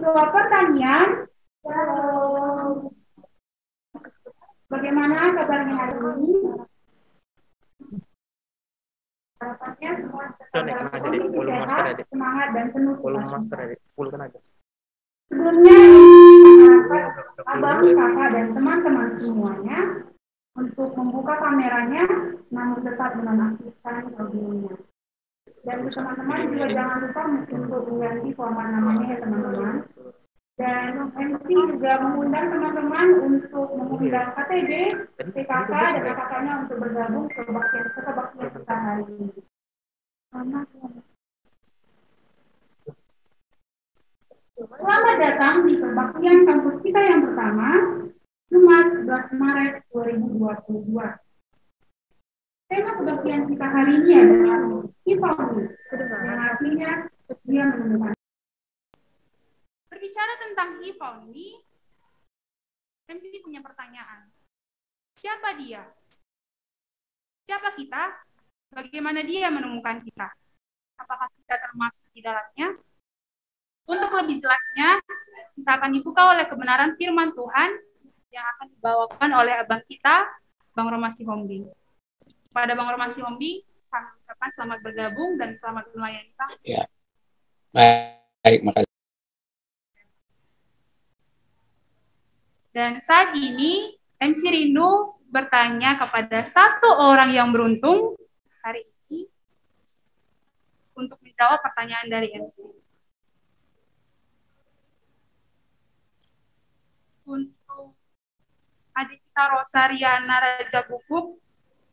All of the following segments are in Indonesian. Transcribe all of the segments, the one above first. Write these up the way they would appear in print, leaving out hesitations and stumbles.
Untuk pertanyaan, bagaimana kabarnya hari ini? Harapannya semua sehat, semangat dan penuh sukacita. Sebelumnya, abang, kakak, dan teman-teman semuanya untuk membuka kameranya, namun tetap menonaktifkan audionya. Dan teman-teman juga jangan lupa untuk mengganti format namanya ya teman-teman. Dan MC juga mengundang teman-teman untuk mengundang KTB, PKK, dan kakaknya untuk bergabung ke kebaktian kita hari ini. Selamat datang di kebaktian kampus kita yang pertama, Jumat 11 Maret 2022. Tema kebaktian kita hari ini adalah Hipauni, yang artinya setia menemukan. Berbicara tentang Hipauni, MC punya pertanyaan. Siapa dia? Siapa kita? Bagaimana dia menemukan kita? Apakah kita termasuk di dalamnya? Untuk lebih jelasnya, kita akan dibuka oleh kebenaran firman Tuhan yang akan dibawakan oleh abang kita, Bang Romasi Hombi. Pada Bang Romasi Hombi, kami ucapkan selamat bergabung dan selamat melayani Pak. Ya, baik, makasih. Dan saat ini, MC Rindu bertanya kepada satu orang yang beruntung hari ini untuk menjawab pertanyaan dari MC. Untuk adik kita Rosariana Raja Bubuk,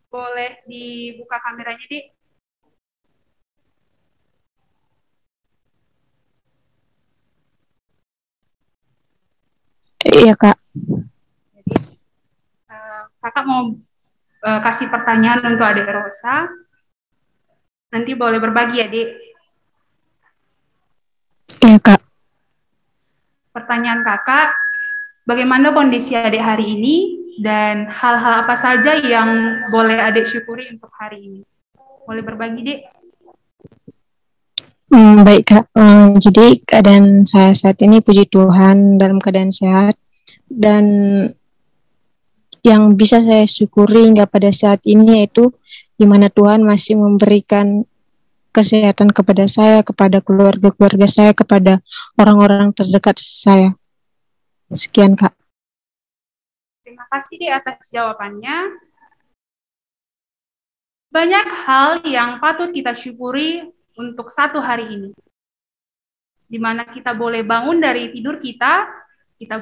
boleh dibuka kameranya, Dik. Iya, Kak. Jadi, kakak mau kasih pertanyaan untuk adik Rosa. Nanti boleh berbagi ya, Dik. Iya, Kak. Pertanyaan kakak, bagaimana kondisi adik hari ini dan hal-hal apa saja yang boleh adik syukuri untuk hari ini? Boleh berbagi, Dik? Baik, Kak. Jadi keadaan saya saat ini puji Tuhan dalam keadaan sehat, dan yang bisa saya syukuri hingga pada saat ini yaitu di mana Tuhan masih memberikan kesehatan kepada saya, kepada keluarga-keluarga saya, kepada orang-orang terdekat saya. Sekian, Kak. Terima kasih, Dik, atas jawabannya. Banyak hal yang patut kita syukuri untuk satu hari ini. Di mana kita boleh bangun dari tidur kita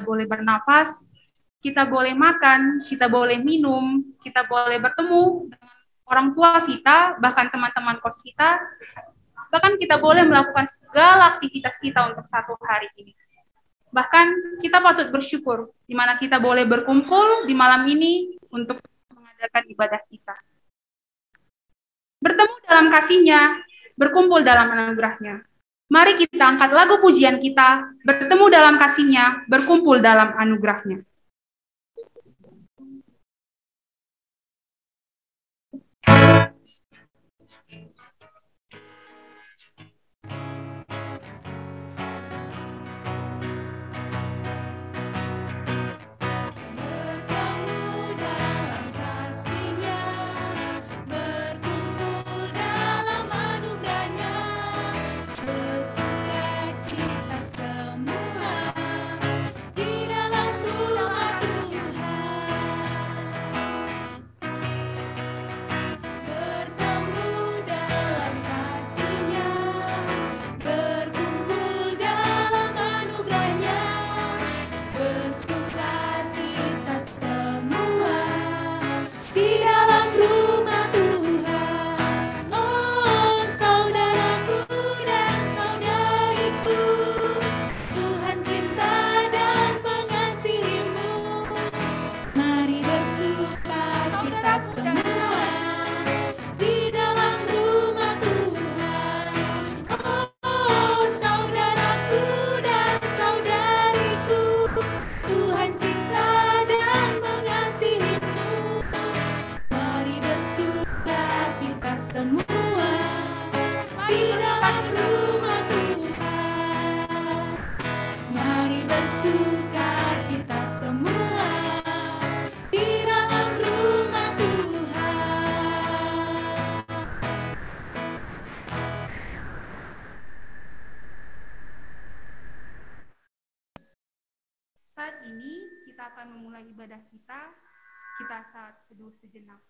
boleh bernafas, kita boleh makan, kita boleh minum, kita boleh bertemu dengan orang tua kita, bahkan teman-teman kos kita, bahkan kita boleh melakukan segala aktivitas kita untuk satu hari ini. Bahkan kita patut bersyukur, di mana kita boleh berkumpul di malam ini untuk mengadakan ibadah kita. Bertemu dalam kasih-Nya, berkumpul dalam anugerah-Nya. Mari kita angkat lagu pujian kita, bertemu dalam kasih-Nya, berkumpul dalam anugerah-Nya. Di dalam ini kita akan memulai ibadah kita. Kita saat teduh sejenak.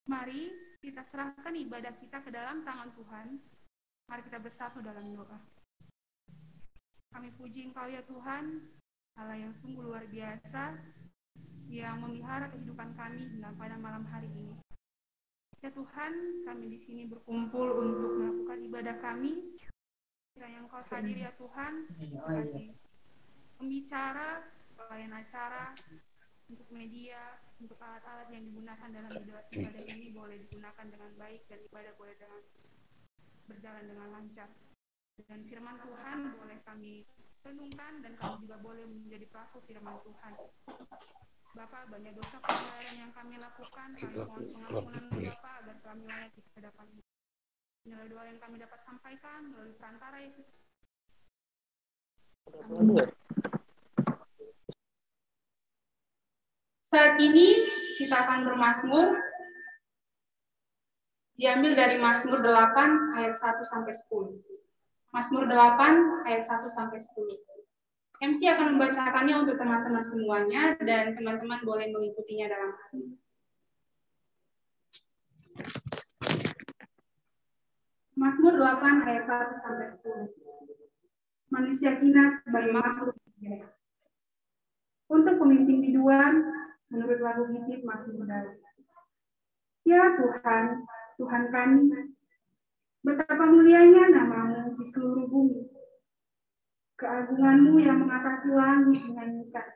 Mari kita serahkan ibadah kita ke dalam tangan Tuhan. Mari kita bersatu dalam doa. Kami puji Engkau ya Tuhan, Allah yang sungguh luar biasa, yang memelihara kehidupan kami hingga pada malam hari ini. Ya Tuhan, kami di sini berkumpul untuk melakukan ibadah kami. Kiranya Engkau hadir ya Tuhan, kasih pembicara, pelayan acara, untuk media, untuk alat-alat yang digunakan dalam ibadah ini boleh digunakan dengan baik dan ibadah boleh berjalan dengan lancar. Dan firman Tuhan boleh kami renungkan dan kami juga boleh menjadi pelaku firman Tuhan. Bapak, banyak dosa pelanggaran yang kami lakukan, kami mohon pengampunan Bapak agar kami layak di hadapan-Mu. Inilah doa yang kami dapat sampaikan melalui perantara Yesus. Amin. Saat ini kita akan bermazmur, diambil dari Mazmur 8 ayat 1 sampai 10. Mazmur 8 ayat 1 sampai 10. MC akan membacakannya untuk teman-teman semuanya dan teman-teman boleh mengikutinya dalam hati. Mazmur 8 ayat 1 sampai 10. Manusia hina sebagai makhluk hidup. Untuk pemimpin biduan, menurut lagu Hikit Mazmur Daud. Ya Tuhan, Tuhan kami, betapa mulianya nama-Mu di seluruh bumi. Keagungan-Mu yang mengatasi langit dinyanyikan.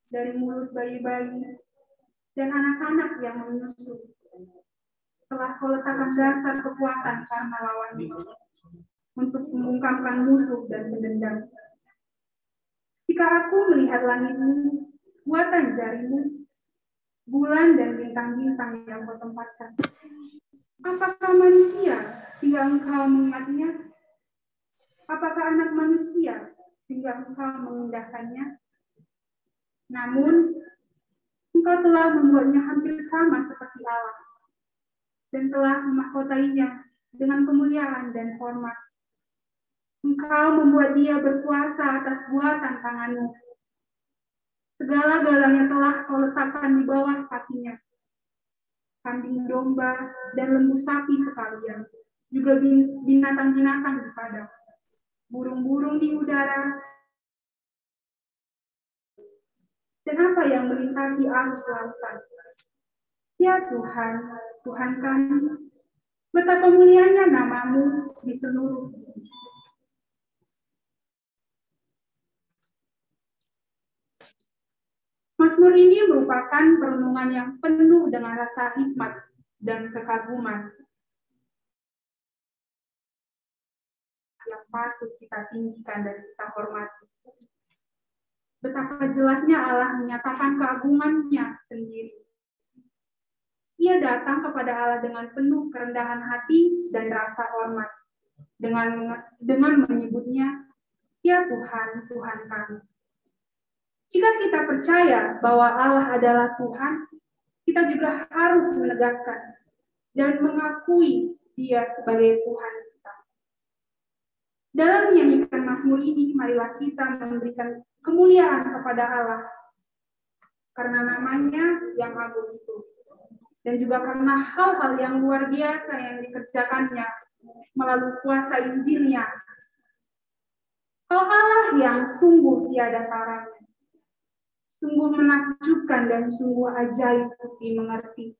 Dari mulut bayi-bayi dan anak-anak yang menyusu. Telah Kau letakkan dasar kekuatan karena lawan-Mu, untuk membungkamkan musuh dan pendendam. Jika aku melihat langit-Mu, buatan jari-Mu, bulan dan bintang-bintang yang Kau tempatkan. Apakah manusia sehingga Engkau mengingatnya? Apakah anak manusia sehingga Engkau mengindahkannya? Namun, Engkau telah membuatnya hampir sama seperti Allah dan telah memahkotainya dengan kemuliaan dan hormat. Engkau membuat dia berkuasa atas buatan tangan-Mu. Segala-galanya telah Kau letakkan di bawah kakinya. Kambing domba dan lembu sapi sekalian, juga binatang-binatang di padang, burung-burung di udara, dan apa yang melintasi arus lautan. Ya Tuhan, Tuhan kami, betapa mulianya nama-Mu di seluruh bumi. Mazmur ini merupakan perenungan yang penuh dengan rasa hikmat dan kekaguman yang patut kita tinggikan dan kita hormati. Betapa jelasnya Allah menyatakan keagungan-Nya sendiri. Ia datang kepada Allah dengan penuh kerendahan hati dan rasa hormat, dengan menyebutnya, Ya Tuhan, Tuhan kami. Jika kita percaya bahwa Allah adalah Tuhan, kita juga harus menegaskan dan mengakui Dia sebagai Tuhan kita. Dalam menyanyikan Mazmur ini, marilah kita memberikan kemuliaan kepada Allah karena namanya yang agung itu, dan juga karena hal-hal yang luar biasa yang dikerjakannya melalui kuasa Injil-Nya. Hal-hal yang sungguh tiada taranya, sungguh menakjubkan dan sungguh ajaib dimengerti.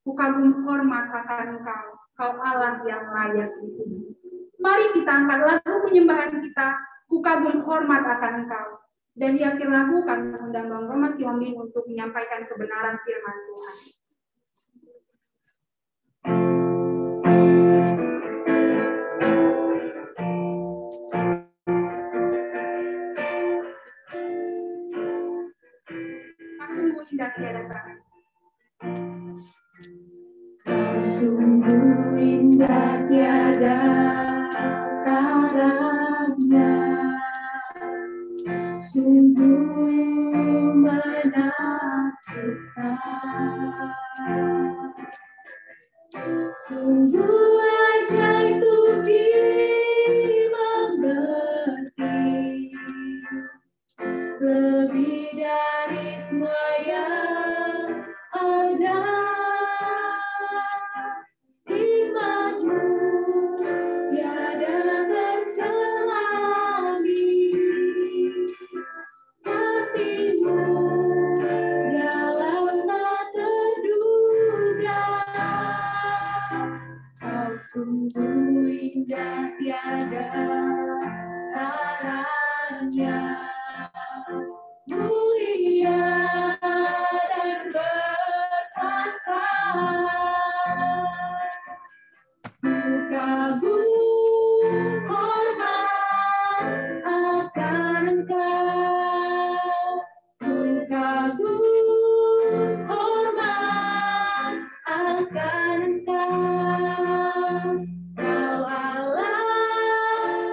Ku kagum hormat akan Engkau, Kau Allah yang layak dipuji. Mari kita angkat lagu penyembahan kita, ku kagum hormat akan Engkau. Dan di akhir lagu kami mengundang Bang Roma Sihombing untuk menyampaikan kebenaran firman Tuhan. Sungguh indah tiada tara. Sungguh indah tiada taranya, sungguh menakjubkan, sungguh ajaib untuk dimengerti, lebih dari semua yang ada. Hikmat-Mu tiada terselami, kasih-Mu dalam tak terduga. Kau sungguh indah tiada taranya, mulia dan berkuasa. Ku kagum hormat akan Engkau, ku kagum hormat akan Engkau. Kau Allah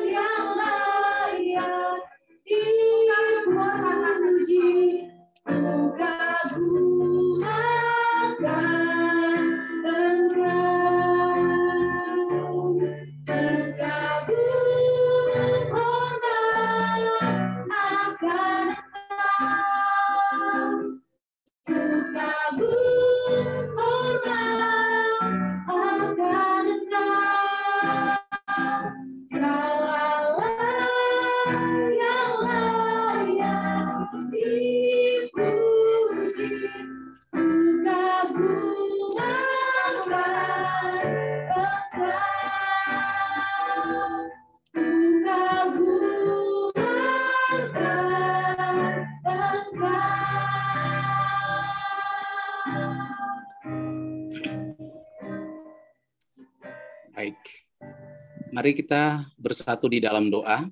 yang layak dipuji, ku kagum akan Engkau. Baik, mari kita bersatu di dalam doa.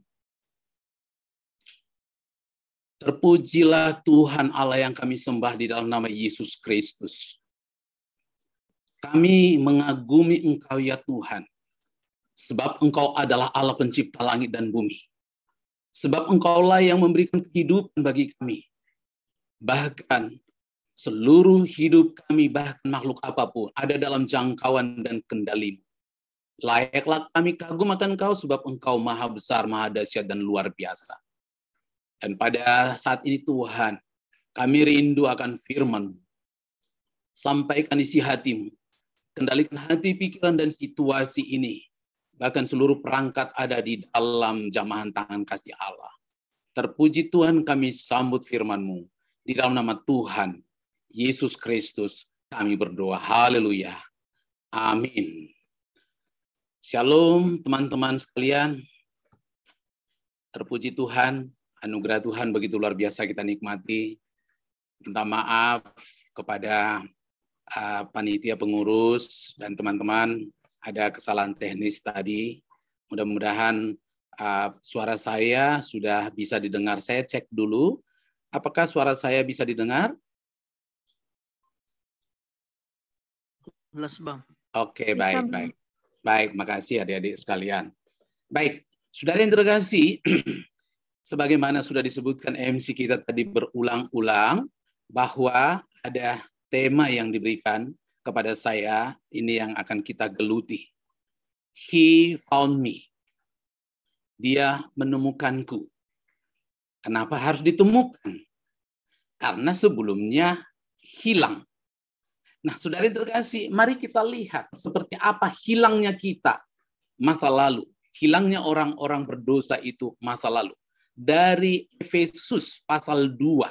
Terpujilah Tuhan Allah yang kami sembah di dalam nama Yesus Kristus. Kami mengagumi Engkau ya Tuhan, sebab Engkau adalah Allah pencipta langit dan bumi. Sebab Engkaulah yang memberikan kehidupan bagi kami. Bahkan seluruh hidup kami, bahkan makhluk apapun, ada dalam jangkauan dan kendali-Mu. Layaklah kami kagum akan Engkau sebab Engkau maha besar, maha dahsyat, dan luar biasa. Dan pada saat ini Tuhan, kami rindu akan firman-Mu. Sampaikan isi hati-Mu. Kendalikan hati, pikiran, dan situasi ini. Bahkan seluruh perangkat ada di dalam jamahan tangan kasih Allah. Terpuji Tuhan, kami sambut firman-Mu. Di dalam nama Tuhan, Yesus Kristus, kami berdoa. Haleluya. Amin. Shalom teman-teman sekalian. Terpuji Tuhan, anugerah Tuhan begitu luar biasa kita nikmati. Minta maaf kepada panitia pengurus dan teman-teman, ada kesalahan teknis tadi. Mudah-mudahan suara saya sudah bisa didengar. Saya cek dulu, apakah suara saya bisa didengar? Jelas, Bang. Oke, baik. Baik, makasih adik-adik sekalian. Baik, saudara yang terkasih, sebagaimana sudah disebutkan MC kita tadi berulang-ulang, bahwa ada tema yang diberikan kepada saya, ini yang akan kita geluti. He found me. Dia menemukanku. Kenapa harus ditemukan? Karena sebelumnya hilang. Nah, saudara yang terkasih, mari kita lihat seperti apa hilangnya kita masa lalu. Hilangnya orang-orang berdosa itu masa lalu. Dari Efesus pasal 2,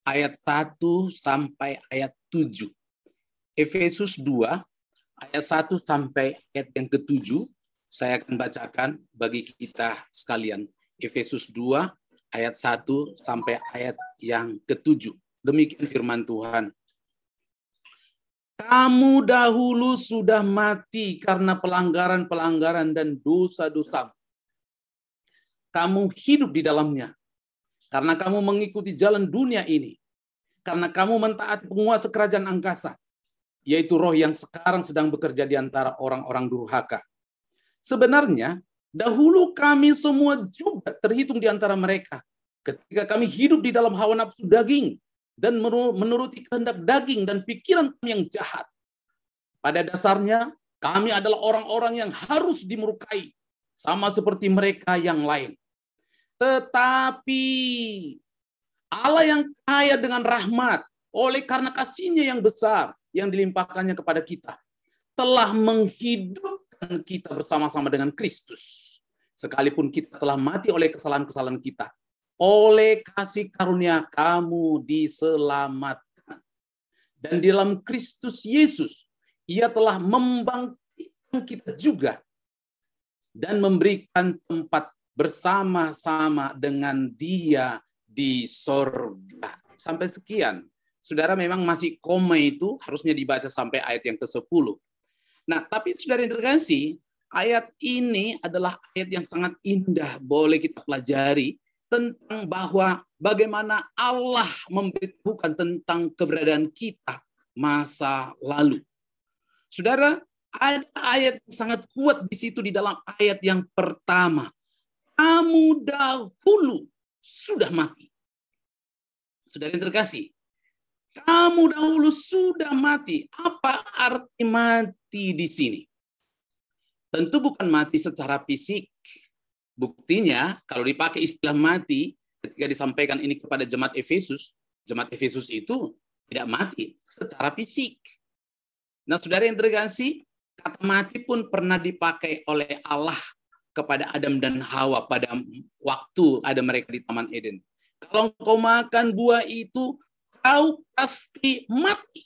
ayat 1 sampai ayat 7. Efesus 2, ayat 1 sampai ayat yang ke-7. Saya akan bacakan bagi kita sekalian. Efesus 2 ayat 1 sampai ayat yang ke-7. Demikian firman Tuhan. Kamu dahulu sudah mati karena pelanggaran-pelanggaran dan dosa-dosa. Kamu hidup di dalamnya. Karena kamu mengikuti jalan dunia ini. Karena kamu mentaati penguasa kerajaan angkasa. Yaitu roh yang sekarang sedang bekerja di antara orang-orang durhaka. Sebenarnya, dahulu kami semua juga terhitung di antara mereka. Ketika kami hidup di dalam hawa nafsu daging. Dan menuruti kehendak daging dan pikiran kami yang jahat. Pada dasarnya, kami adalah orang-orang yang harus dimurkai. Sama seperti mereka yang lain. Tetapi Allah yang kaya dengan rahmat, oleh karena kasih-Nya yang besar yang dilimpahkannya kepada kita, telah menghidupkan kita bersama-sama dengan Kristus. Sekalipun kita telah mati oleh kesalahan-kesalahan kita, oleh kasih karunia kamu diselamatkan. Dan di dalam Kristus Yesus, Ia telah membangkitkan kita juga dan memberikan tempat bersama-sama dengan Dia di sorga. Sampai sekian. Saudara, memang masih koma itu harusnya dibaca sampai ayat yang ke-10. Nah, tapi saudara yang terkasih, ayat ini adalah ayat yang sangat indah. Boleh kita pelajari tentang bahwa bagaimana Allah memberitahukan tentang keberadaan kita masa lalu. Saudara, ada ayat yang sangat kuat di situ di dalam ayat yang pertama. Kamu dahulu sudah mati. Saudara yang terkasih, kamu dahulu sudah mati. Apa arti mati di sini? Tentu bukan mati secara fisik. Buktinya, kalau dipakai istilah mati, ketika disampaikan ini kepada jemaat Efesus itu tidak mati secara fisik. Nah, saudara yang terkasih, kata mati pun pernah dipakai oleh Allah kepada Adam dan Hawa pada waktu ada mereka di Taman Eden. Kalau engkau makan buah itu, kau pasti mati.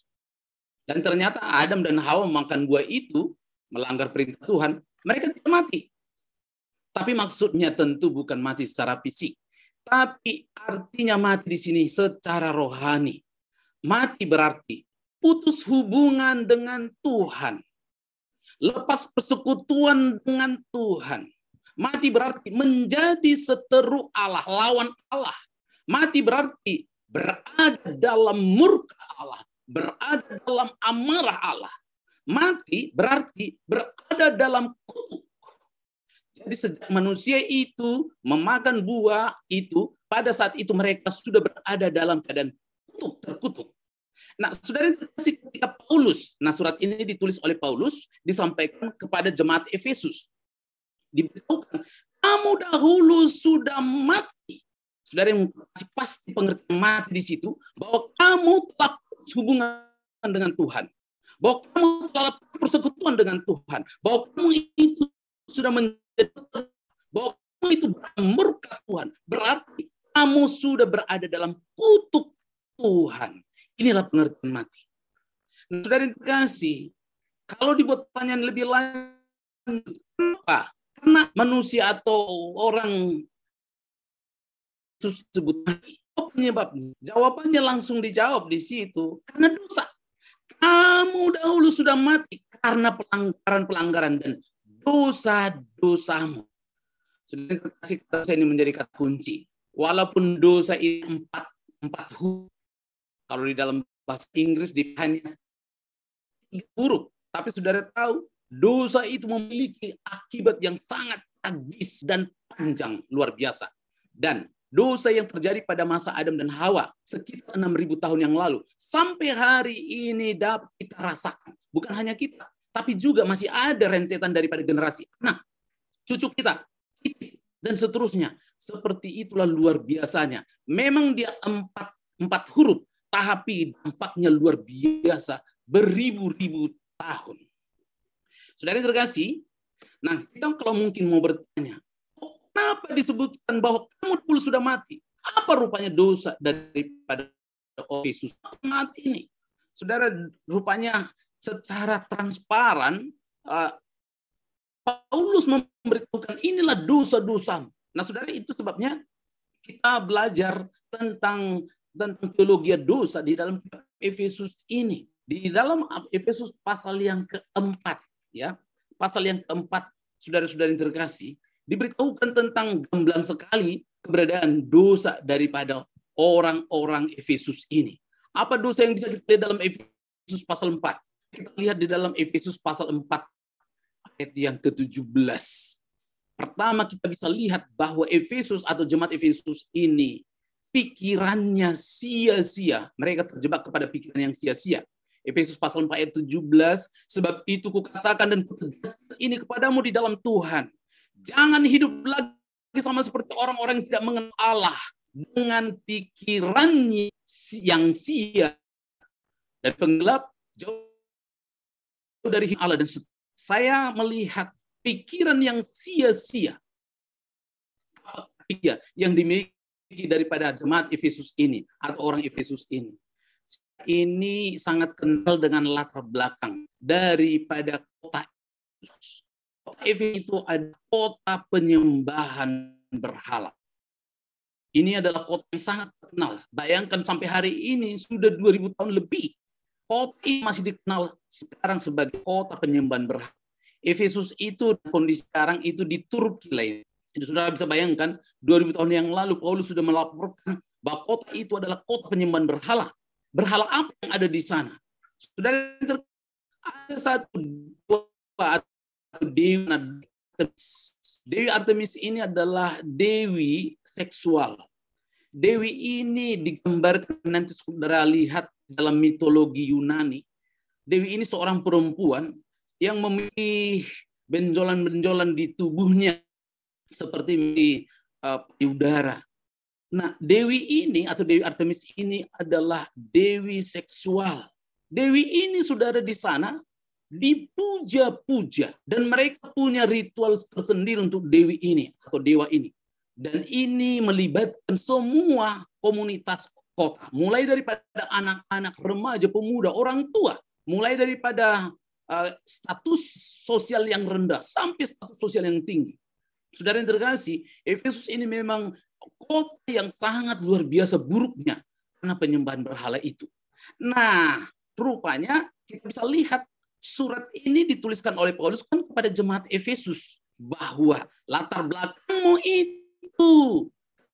Dan ternyata Adam dan Hawa makan buah itu, melanggar perintah Tuhan, mereka tidak mati. Tapi maksudnya tentu bukan mati secara fisik. Tapi artinya mati di sini secara rohani. Mati berarti putus hubungan dengan Tuhan. Lepas persekutuan dengan Tuhan. Mati berarti menjadi seteru Allah, lawan Allah. Mati berarti berada dalam murka Allah, berada dalam amarah Allah. Mati berarti berada dalam kutuk. Jadi sejak manusia itu memakan buah itu, pada saat itu mereka sudah berada dalam keadaan terkutuk. Nah, saudara kasih ketika Paulus, nah surat ini ditulis oleh Paulus, disampaikan kepada jemaat Efesus. Diberitahukan, kamu dahulu sudah mati. Saudara yang pasti pengertian mati di situ, bahwa kamu telah hubungan dengan Tuhan. Bahwa kamu telah persekutuan dengan Tuhan. Bahwa kamu itu sudah menjadi, bahwa kamu itu murka Tuhan. Berarti kamu sudah berada dalam kutuk Tuhan. Inilah pengertian mati. Nah, saudara yang terkasih, kalau dibuat pertanyaan lebih lanjut, kenapa? Karena manusia atau orang disebut mati. Apa penyebabnya? Jawabannya langsung dijawab di situ. Karena dosa. Kamu dahulu sudah mati karena pelanggaran-pelanggaran dan dosa-dosamu. Sudah kasih kata ini menjadi kata kunci. Walaupun dosa ini empat huruf. Kalau di dalam bahasa Inggris hanya 3 huruf. Tapi saudara tahu, dosa itu memiliki akibat yang sangat tragis dan panjang, luar biasa. Dan dosa yang terjadi pada masa Adam dan Hawa sekitar 6.000 tahun yang lalu, sampai hari ini dapat kita rasakan. Bukan hanya kita, tapi juga masih ada rentetan daripada generasi anak, cucu kita, dan seterusnya. Seperti itulah luar biasanya. Memang dia empat huruf, tapi dampaknya luar biasa, beribu-ribu tahun. Saudara terkasih, nah kita kalau mungkin mau bertanya, kenapa disebutkan bahwa kamu dulu sudah mati? Apa rupanya dosa daripada Yesus mati ini? Saudara, rupanya secara transparan Paulus memberitahukan inilah dosa-dosa. Nah, saudara, itu sebabnya kita belajar tentang teologi dosa di dalam Efesus ini. Di dalam Efesus pasal yang keempat, ya, pasal yang keempat, saudara-saudara yang terkasih, diberitahukan tentang gamblang sekali keberadaan dosa daripada orang-orang Efesus ini. Apa dosa yang bisa kita lihat dalam Efesus pasal 4? Kita lihat di dalam Efesus pasal 4 ayat yang ke-17. Pertama kita bisa lihat bahwa Efesus atau jemaat Efesus ini pikirannya sia-sia. Mereka terjebak kepada pikiran yang sia-sia. Efesus pasal 4 ayat 17, sebab itu kukatakan dan kutegaskan ini kepadamu di dalam Tuhan. Jangan hidup lagi sama seperti orang-orang yang tidak mengenal Allah dengan pikirannya yang sia dan penggelap jauh dari Allah. Dan saya melihat pikiran yang sia-sia yang dimiliki daripada jemaat Efesus ini atau orang Efesus ini. Ini sangat kental dengan latar belakang daripada kota Efesus. Kota Efesus itu ada kota penyembahan berhala. Ini adalah kota yang sangat terkenal. Bayangkan sampai hari ini sudah 2000 tahun lebih. Kota ini masih dikenal sekarang sebagai kota penyembahan berhala. Efesus itu kondisi sekarang itu di Turki lain. Jadi saudara bisa bayangkan 2000 tahun yang lalu Paulus sudah melaporkan bahwa kota itu adalah kota penyembahan berhala. Berhala apa yang ada di sana? Saudara, ada satu dewi. Dewi Artemis ini adalah dewi seksual. Dewi ini digambarkan nanti saudara lihat dalam mitologi Yunani. Dewi ini seorang perempuan yang memiliki benjolan-benjolan di tubuhnya seperti payudara. Nah, Dewi ini atau Dewi Artemis ini adalah dewi seksual. Dewi ini saudara di sana dipuja-puja dan mereka punya ritual tersendiri untuk dewi ini atau dewa ini. Dan ini melibatkan semua komunitas kota, mulai daripada anak-anak, remaja, pemuda, orang tua, mulai daripada status sosial yang rendah sampai status sosial yang tinggi. Saudara yang terkasih, Efesus ini memang kota yang sangat luar biasa buruknya karena penyembahan berhala itu. Nah, rupanya kita bisa lihat surat ini dituliskan oleh Paulus kan kepada jemaat Efesus bahwa latar belakangmu itu,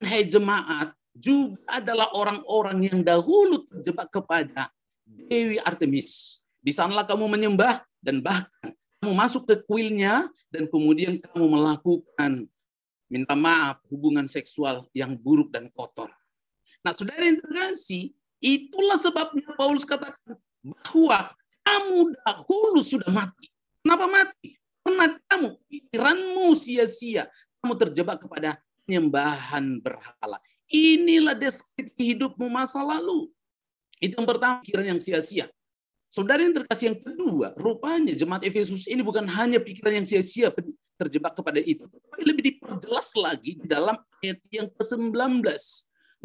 hai jemaat, juga adalah orang-orang yang dahulu terjebak kepada Dewi Artemis. Di sanalah kamu menyembah dan bahkan kamu masuk ke kuilnya dan kemudian kamu melakukan minta maaf, hubungan seksual yang buruk dan kotor. Nah, saudara yang terkasih, itulah sebabnya Paulus katakan bahwa kamu dahulu sudah mati. Kenapa mati? Karena kamu, pikiranmu sia-sia. Kamu terjebak kepada penyembahan berhala. Inilah deskripsi hidupmu masa lalu. Itu yang pertama, pikiran yang sia-sia. Saudara yang terkasih, yang kedua, rupanya jemaat Efesus ini bukan hanya pikiran yang sia-sia terjebak kepada itu, tapi lebih diperjelas lagi di dalam ayat yang ke-19.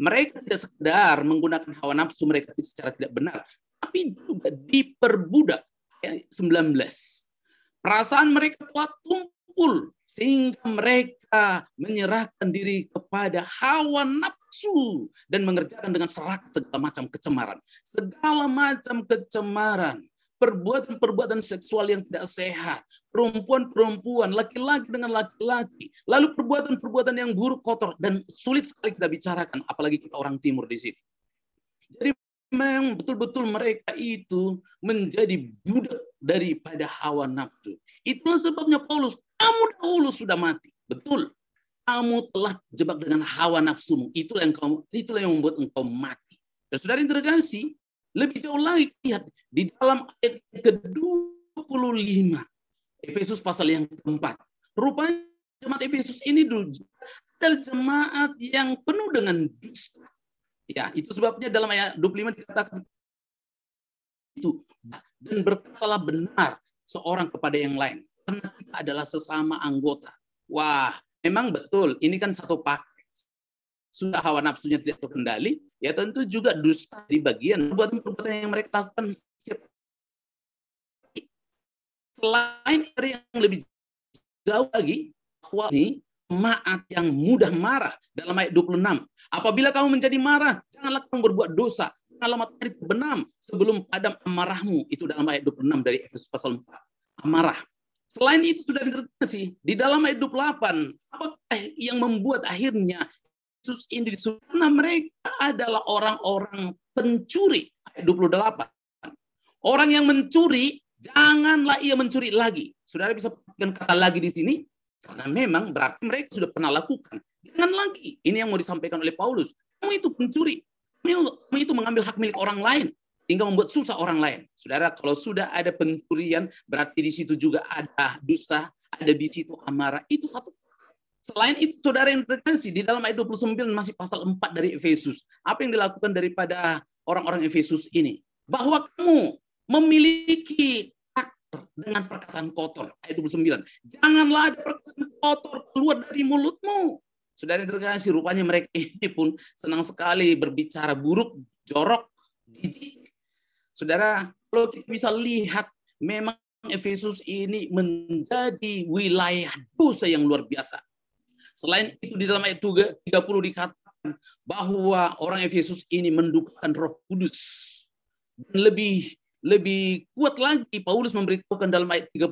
Mereka tidak sekedar menggunakan hawa nafsu mereka secara tidak benar, tapi juga diperbudak. Ayat 19. Perasaan mereka telah tumpul sehingga mereka menyerahkan diri kepada hawa nafsu dan mengerjakan dengan serakah segala macam kecemaran. Segala macam kecemaran. Perbuatan-perbuatan seksual yang tidak sehat, perempuan-perempuan, laki-laki dengan laki-laki, lalu perbuatan-perbuatan yang buruk, kotor, dan sulit sekali kita bicarakan, apalagi kita orang timur di sini. Jadi memang betul-betul mereka itu menjadi budak daripada hawa nafsu. Itulah sebabnya Paulus, kamu dahulu sudah mati. Betul, kamu telah terjebak dengan hawa nafsumu. Itulah yang membuat engkau mati. Dan saudara yang terkasih, lebih jauh lagi lihat di dalam ayat ke-25 Efesus pasal yang keempat. Rupanya jemaat Efesus ini dulu adalah jemaat yang penuh dengan dusta. Ya, itu sebabnya dalam ayat 25 dikatakan itu dan berkatalah benar seorang kepada yang lain karena kita adalah sesama anggota. Wah, memang betul. Ini kan satu paket. Sudah hawa nafsunya tidak terkendali, ya tentu juga dusta di bagian perbuatan-perbuatan yang mereka lakukan Selain dari yang lebih jauh lagi, bahwa ini jemaat yang mudah marah dalam ayat 26. Apabila kamu menjadi marah, janganlah kamu berbuat dosa. Janganlah matahari terbenam sebelum padam amarahmu. Itu dalam ayat 26 dari Efesus pasal 4. Amarah. Selain itu sudah diterkasih di dalam ayat 28. Apakah yang membuat akhirnya Yesus ini disuruh? Karena mereka adalah orang-orang pencuri. Ayat 28. Orang yang mencuri, janganlah ia mencuri lagi. Saudara bisa perhatikan kata lagi di sini, karena memang berarti mereka sudah pernah lakukan. Jangan lagi. Ini yang mau disampaikan oleh Paulus. Kamu itu pencuri. Kamu itu mengambil hak milik orang lain, hingga membuat susah orang lain. Saudara, kalau sudah ada pencurian, berarti di situ juga ada dusta, ada di situ amarah. Itu satu. Selain itu, saudara yang terkasih, di dalam ayat 29 masih pasal 4 dari Efesus. Apa yang dilakukan daripada orang-orang Efesus ini? Bahwa kamu memiliki karakter dengan perkataan kotor. Ayat 29. Janganlah ada perkataan kotor keluar dari mulutmu. Saudara yang terkasih, rupanya mereka ini pun senang sekali berbicara buruk, jorok, jijik. Saudara, kalau kita bisa lihat, memang Efesus ini menjadi wilayah dosa yang luar biasa. Selain itu di dalam ayat 30 dikatakan bahwa orang Efesus ini mendukakan Roh Kudus. Dan lebih kuat lagi Paulus memberitahukan dalam ayat 31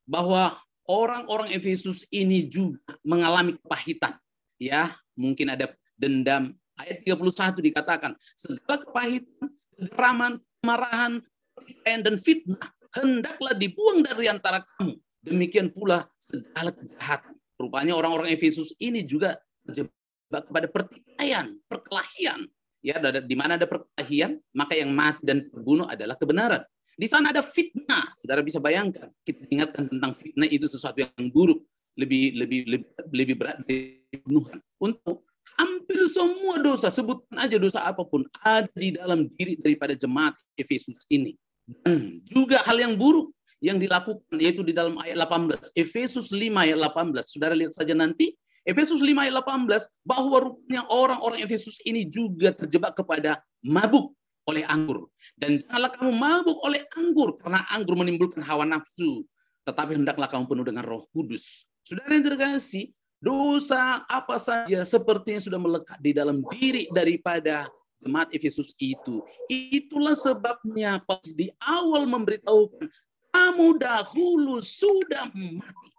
bahwa orang-orang Efesus ini juga mengalami kepahitan. Ya, mungkin ada dendam. Ayat 31 dikatakan, segala kepahitan, kegeraman, kemarahan, pertikaian dan fitnah hendaklah dibuang dari antara kamu. Demikian pula segala kejahatan. Rupanya orang-orang Efesus ini juga terjebak kepada pertikaian, perkelahian. Ya, di mana ada perkelahian, maka yang mati dan terbunuh adalah kebenaran. Di sana ada fitnah. Saudara bisa bayangkan, kita ingatkan tentang fitnah itu sesuatu yang buruk, lebih berat dari pembunuhan. Untuk hampir semua dosa, sebutkan aja dosa apapun, ada di dalam diri daripada jemaat Efesus ini. Dan juga hal yang buruk yang dilakukan, yaitu di dalam ayat 18. Efesus 5 ayat 18. Saudara lihat saja nanti. Efesus 5 ayat 18. Bahwa rupanya orang-orang Efesus ini juga terjebak kepada mabuk oleh anggur. Dan janganlah kamu mabuk oleh anggur. Karena anggur menimbulkan hawa nafsu. Tetapi hendaklah kamu penuh dengan Roh Kudus. Saudara yang terkasih, dosa apa saja sepertinya sudah melekat di dalam diri daripada jemaat Efesus itu. Itulah sebabnya Paulus di awal memberitahukan, kamu dahulu sudah mati.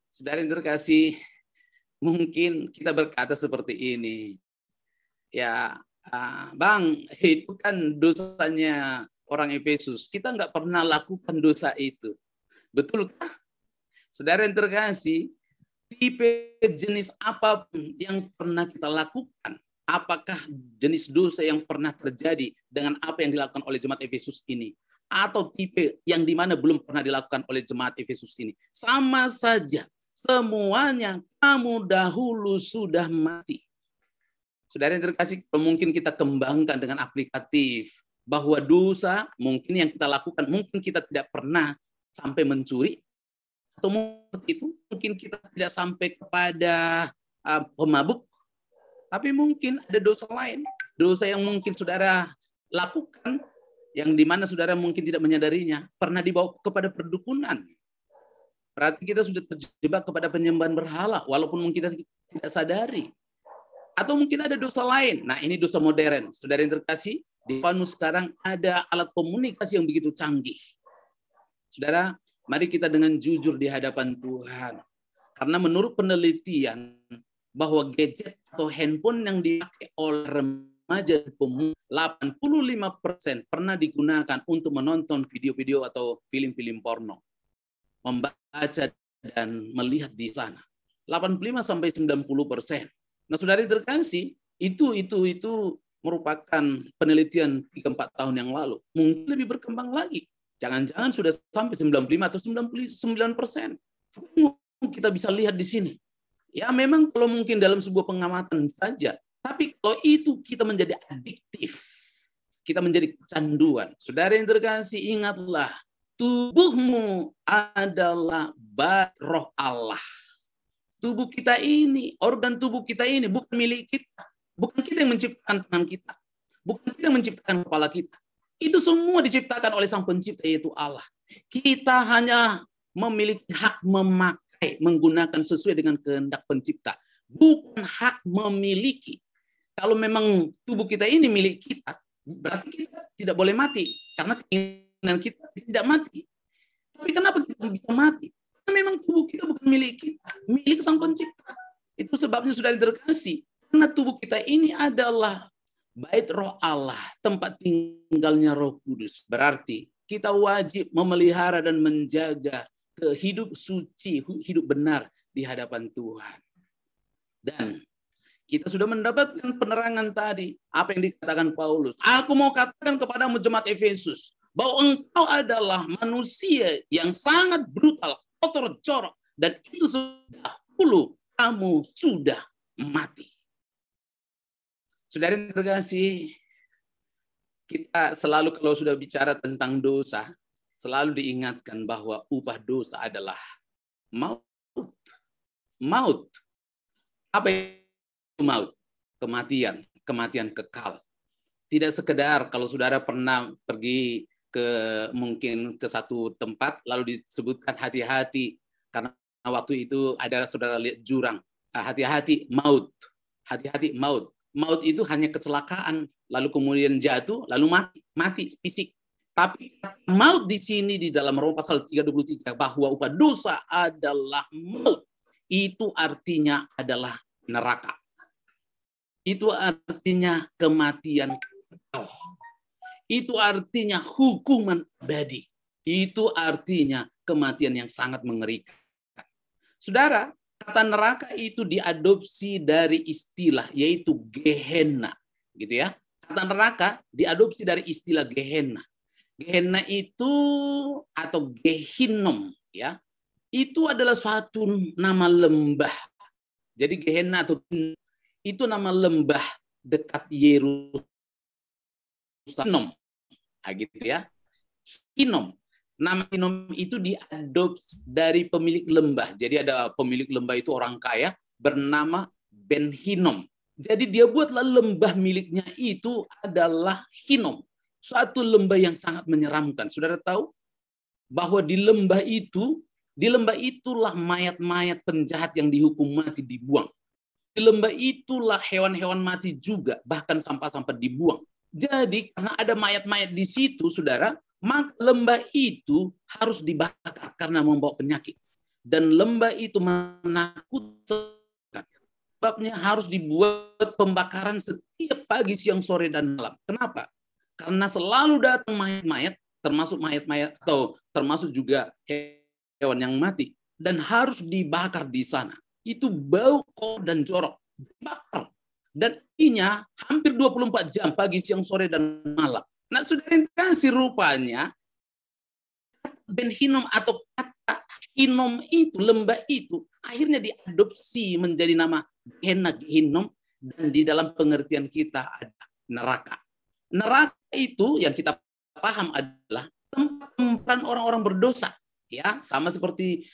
Saudara yang terkasih, mungkin kita berkata seperti ini. Ya, Bang, itu kan dosanya orang Efesus. Kita nggak pernah lakukan dosa itu. Betulkah? Saudara yang terkasih, tipe jenis apapun yang pernah kita lakukan, apakah jenis dosa yang pernah terjadi dengan apa yang dilakukan oleh jemaat Efesus ini? Atau tipe yang dimana belum pernah dilakukan oleh jemaat Efesus ini? Sama saja. Semuanya kamu dahulu sudah mati. Saudara yang terkasih, mungkin kita kembangkan dengan aplikatif. Bahwa dosa mungkin yang kita lakukan, mungkin kita tidak pernah sampai mencuri. Atau mungkin kita tidak sampai kepada pemabuk. Tapi mungkin ada dosa lain, dosa yang mungkin saudara lakukan, yang dimana saudara mungkin tidak menyadarinya, pernah dibawa kepada perdukunan. Berarti kita sudah terjebak kepada penyembahan berhala, walaupun mungkin kita tidak sadari. Atau mungkin ada dosa lain. Nah, ini dosa modern. Saudara yang terkasih, di depanmu sekarang ada alat komunikasi yang begitu canggih. Saudara, mari kita dengan jujur di hadapan Tuhan. Karena menurut penelitian, bahwa gadget atau handphone yang dipakai oleh remaja dan pemuda 85% pernah digunakan untuk menonton video-video atau film-film porno, membaca dan melihat di sana. 85-90%. Nah, saudari terkasih, itu merupakan penelitian 3-4 tahun yang lalu. Mungkin lebih berkembang lagi. Jangan-jangan sudah sampai 95 atau 99%. Kita bisa lihat di sini. Ya memang kalau mungkin dalam sebuah pengamatan saja. Tapi kalau itu kita menjadi adiktif. Kita menjadi kecanduan. Saudara yang terkasih, ingatlah. Tubuhmu adalah roh Allah. Tubuh kita ini, organ tubuh kita ini bukan milik kita. Bukan kita yang menciptakan tangan kita. Bukan kita yang menciptakan kepala kita. Itu semua diciptakan oleh Sang Pencipta, yaitu Allah. Kita hanya memiliki hak memakai, menggunakan sesuai dengan kehendak Pencipta. Bukan hak memiliki. Kalau memang tubuh kita ini milik kita, berarti kita tidak boleh mati. Karena keinginan kita tidak mati. Tapi kenapa kita bisa mati? Karena memang tubuh kita bukan milik kita, milik Sang Pencipta. Itu sebabnya sudah terkasih. Karena tubuh kita ini adalah bait roh Allah, tempat tinggalnya Roh Kudus. Berarti kita wajib memelihara dan menjaga hidup suci, hidup benar di hadapan Tuhan. Dan kita sudah mendapatkan penerangan tadi, apa yang dikatakan Paulus. Aku mau katakan kepadamu jemaat Efesus, bahwa engkau adalah manusia yang sangat brutal, kotor, jorok, dan itu sudah dahulu kamu sudah mati. Saudara yang terkasih, kita selalu kalau sudah bicara tentang dosa, selalu diingatkan bahwa upah dosa adalah maut. Maut. Apa itu maut? Kematian. Kematian kekal. Tidak sekedar kalau saudara pernah pergi mungkin ke satu tempat, lalu disebutkan hati-hati. Karena waktu itu ada saudara lihat jurang. Hati-hati maut. Hati-hati maut. Maut itu hanya kecelakaan, lalu kemudian jatuh, lalu mati fisik. Tapi maut di sini di dalam Roma pasal 3:23 bahwa upah dosa adalah maut. Itu artinya adalah neraka. Itu artinya kematian kekal. Itu artinya hukuman abadi. Itu artinya kematian yang sangat mengerikan. Saudara, kata neraka itu diadopsi dari istilah yaitu Gehenna, gitu ya. Kata neraka diadopsi dari istilah Gehenna. Gehenna itu atau Gehinnom, ya. Itu adalah suatu nama lembah. Jadi Gehenna atau itu nama lembah dekat Yerusalem. Nah, gitu ya. Hinnom. Nama Hinnom itu diadopsi dari pemilik lembah. Jadi ada pemilik lembah itu orang kaya bernama Ben Hinnom. Jadi dia buatlah lembah miliknya itu adalah Hinnom. Suatu lembah yang sangat menyeramkan. Saudara tahu bahwa di lembah itulah mayat-mayat penjahat yang dihukum mati dibuang. Di lembah itulah hewan-hewan mati juga, bahkan sampah-sampah dibuang. Jadi karena ada mayat-mayat di situ, saudara, maka lembah itu harus dibakar karena membawa penyakit. Dan lembah itu menakutkan. Sebabnya harus dibuat pembakaran setiap pagi, siang, sore, dan malam. Kenapa? Karena selalu datang mayat-mayat, termasuk mayat-mayat atau termasuk juga hewan yang mati. Dan harus dibakar di sana. Itu bau kotor dan jorok. Dibakar. Dan artinya hampir 24 jam pagi, siang, sore, dan malam. Nah, saudara yang kasih rupanya Ben Hinnom atau kata Hinnom itu, lembah itu, akhirnya diadopsi menjadi nama Gehenna, Gehinnom, dan di dalam pengertian kita ada neraka. Neraka itu yang kita paham adalah tempat pemeran orang-orang berdosa, ya, sama seperti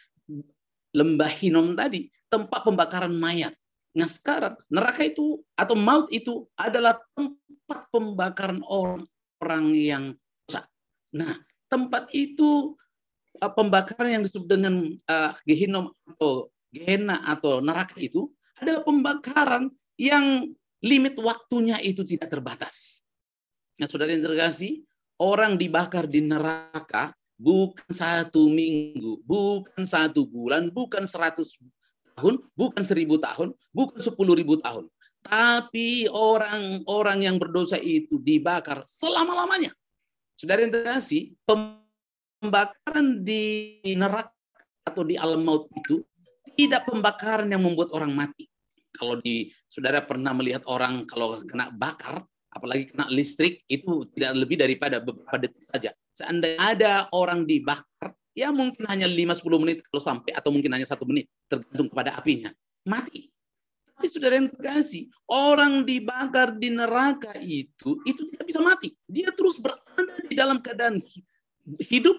lembah Hinnom tadi, tempat pembakaran mayat. Nah, sekarang neraka itu atau maut itu adalah tempat pembakaran orang yang dosa. Nah, tempat itu pembakaran yang disebut dengan Gehinnom atau Gehenna atau neraka itu adalah pembakaran yang limit waktunya itu tidak terbatas. Nah, saudara yang terkasih, orang dibakar di neraka bukan 1 minggu, bukan 1 bulan, bukan 100 tahun, bukan 1000 tahun, bukan 10.000 tahun. Tapi orang-orang yang berdosa itu dibakar selama-lamanya. Saudara yang terkasih, pembakaran di neraka atau di alam maut itu tidak pembakaran yang membuat orang mati. Kalau saudara pernah melihat orang kalau kena bakar, apalagi kena listrik, itu tidak lebih daripada beberapa detik saja. Seandainya ada orang dibakar, ya mungkin hanya 5-10 menit kalau sampai, atau mungkin hanya 1 menit, tergantung kepada apinya. Mati. Tapi saudara yang terkasih, orang dibakar di neraka itu tidak bisa mati. Dia terus berada di dalam keadaan hidup,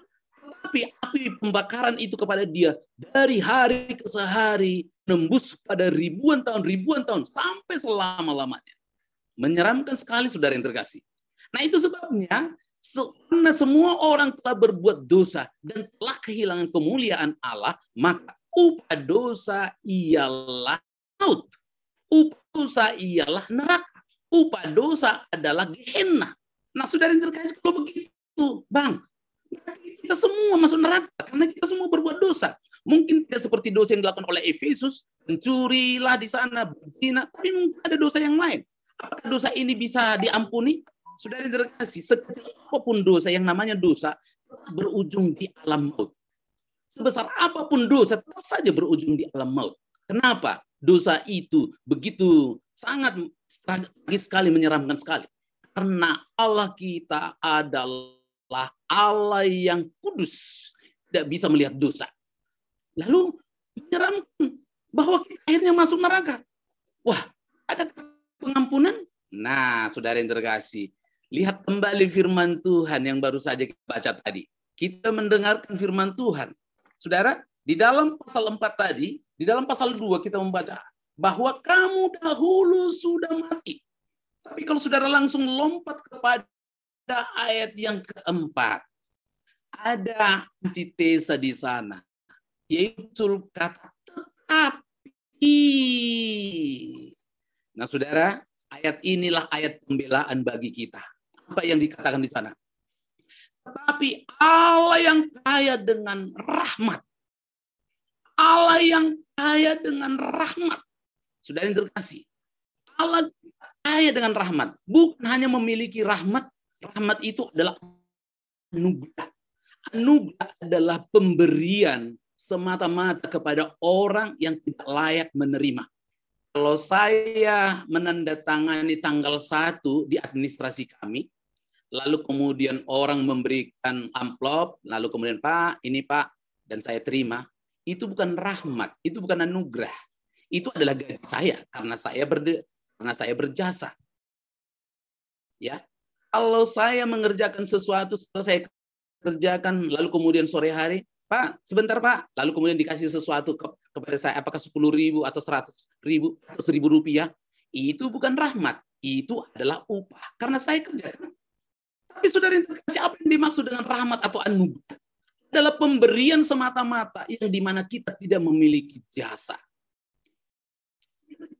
tapi api pembakaran itu kepada dia dari hari ke hari, nembus pada ribuan tahun, sampai selama-lamanya. Menyeramkan sekali saudara yang terkasih. Nah, itu sebabnya Karena semua orang telah berbuat dosa dan telah kehilangan kemuliaan Allah, maka upah dosa ialah maut. Upah dosa ialah neraka. Upah dosa adalah Gehenna. Nah, saudara yang terkasih, kalau begitu, Bang, kita semua masuk neraka karena kita semua berbuat dosa. Mungkin tidak seperti dosa yang dilakukan oleh Efesus, mencurilah di sana, berzina, tapi mungkin ada dosa yang lain. Apakah dosa ini bisa diampuni? Saudara yang terkasih, sekecil apapun dosa yang namanya dosa berujung di alam maut. Sebesar apapun dosa tetap saja berujung di alam maut. Kenapa? Dosa itu begitu sangat tragis sekali, menyeramkan sekali. Karena Allah kita adalah Allah yang kudus, tidak bisa melihat dosa. Lalu menyeramkan bahwa kita akhirnya masuk neraka. Wah, ada pengampunan? Nah, saudara yang terkasih, lihat kembali firman Tuhan yang baru saja kita baca tadi. Kita mendengarkan firman Tuhan. Saudara, di dalam pasal 4 tadi, di dalam pasal 2 kita membaca bahwa kamu dahulu sudah mati. Tapi kalau saudara langsung lompat kepada ayat yang keempat, ada antitesa di sana, yaitu kata tetapi. Nah, saudara, ayat inilah ayat pembelaan bagi kita. Apa yang dikatakan di sana? Tetapi Allah yang kaya dengan rahmat. Allah yang kaya dengan rahmat. Saudara yang terkasih, Allah kaya dengan rahmat. Bukan hanya memiliki rahmat. Rahmat itu adalah anugerah. Anugerah adalah pemberian semata-mata kepada orang yang tidak layak menerima. Kalau saya menandatangani tanggal 1 di administrasi kami, lalu kemudian orang memberikan amplop, lalu kemudian Pak, ini Pak, dan saya terima, itu bukan rahmat, itu bukan anugerah. Itu adalah gaji saya karena saya berjasa. Ya. Kalau saya mengerjakan sesuatu, setelah saya kerjakan, lalu kemudian sore hari, Pak, sebentar Pak, lalu kemudian dikasih sesuatu kepada saya, apakah 10.000 atau 100.000 atau 1.000 rupiah, itu bukan rahmat, itu adalah upah karena saya kerjakan. Tapi saudara yang terkasih, apa yang dimaksud dengan rahmat atau anugerah? Adalah pemberian semata-mata yang dimana kita tidak memiliki jasa,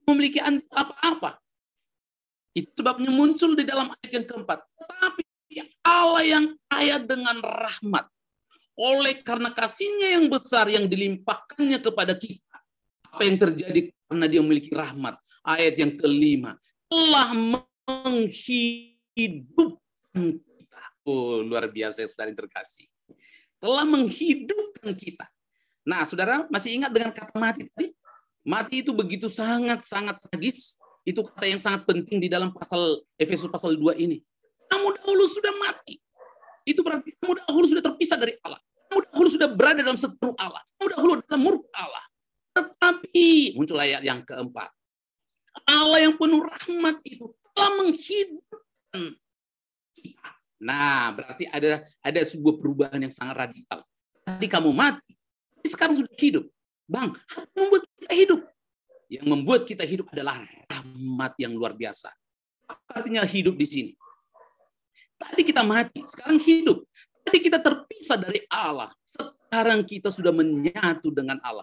memiliki apa-apa. Itu sebabnya muncul di dalam ayat yang keempat. Tetapi Allah yang kaya dengan rahmat, oleh karena kasihnya yang besar yang dilimpahkannya kepada kita. Apa yang terjadi karena dia memiliki rahmat? Ayat yang kelima, telah menghidupkan kita. Oh, luar biasa, saudara yang terkasih. Telah menghidupkan kita. Nah, saudara masih ingat dengan kata mati tadi? Mati itu begitu sangat-sangat tragis. Itu kata yang sangat penting di dalam pasal Efesus pasal 2 ini. Kamu dahulu sudah mati. Itu berarti kamu dahulu sudah terpisah dari Allah. Kamu dahulu sudah berada dalam seteru Allah. Kamu dahulu dalam murka Allah. Tetapi, muncul ayat yang keempat. Allah yang penuh rahmat itu telah menghidupkan kita. Nah, berarti ada sebuah perubahan yang sangat radikal. Tadi kamu mati, tapi sekarang sudah hidup. Bang, apa yang membuat kita hidup? Yang membuat kita hidup adalah rahmat yang luar biasa. Apa artinya hidup di sini? Tadi kita mati, sekarang hidup. Tadi kita terpisah dari Allah. Sekarang kita sudah menyatu dengan Allah.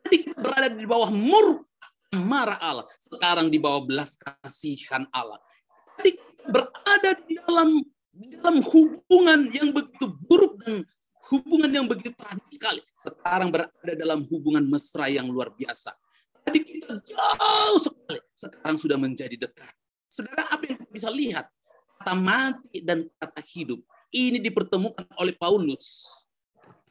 Tadi kita berada di bawah murka marah Allah. Sekarang di bawah belas kasihan Allah. Tadi kita berada di dalam hubungan yang begitu buruk dan hubungan yang begitu tragis sekali. Sekarang berada dalam hubungan mesra yang luar biasa. Tadi kita jauh sekali. Sekarang sudah menjadi dekat. Saudara, apa yang kita bisa lihat? Kata mati dan kata hidup ini dipertemukan oleh Paulus,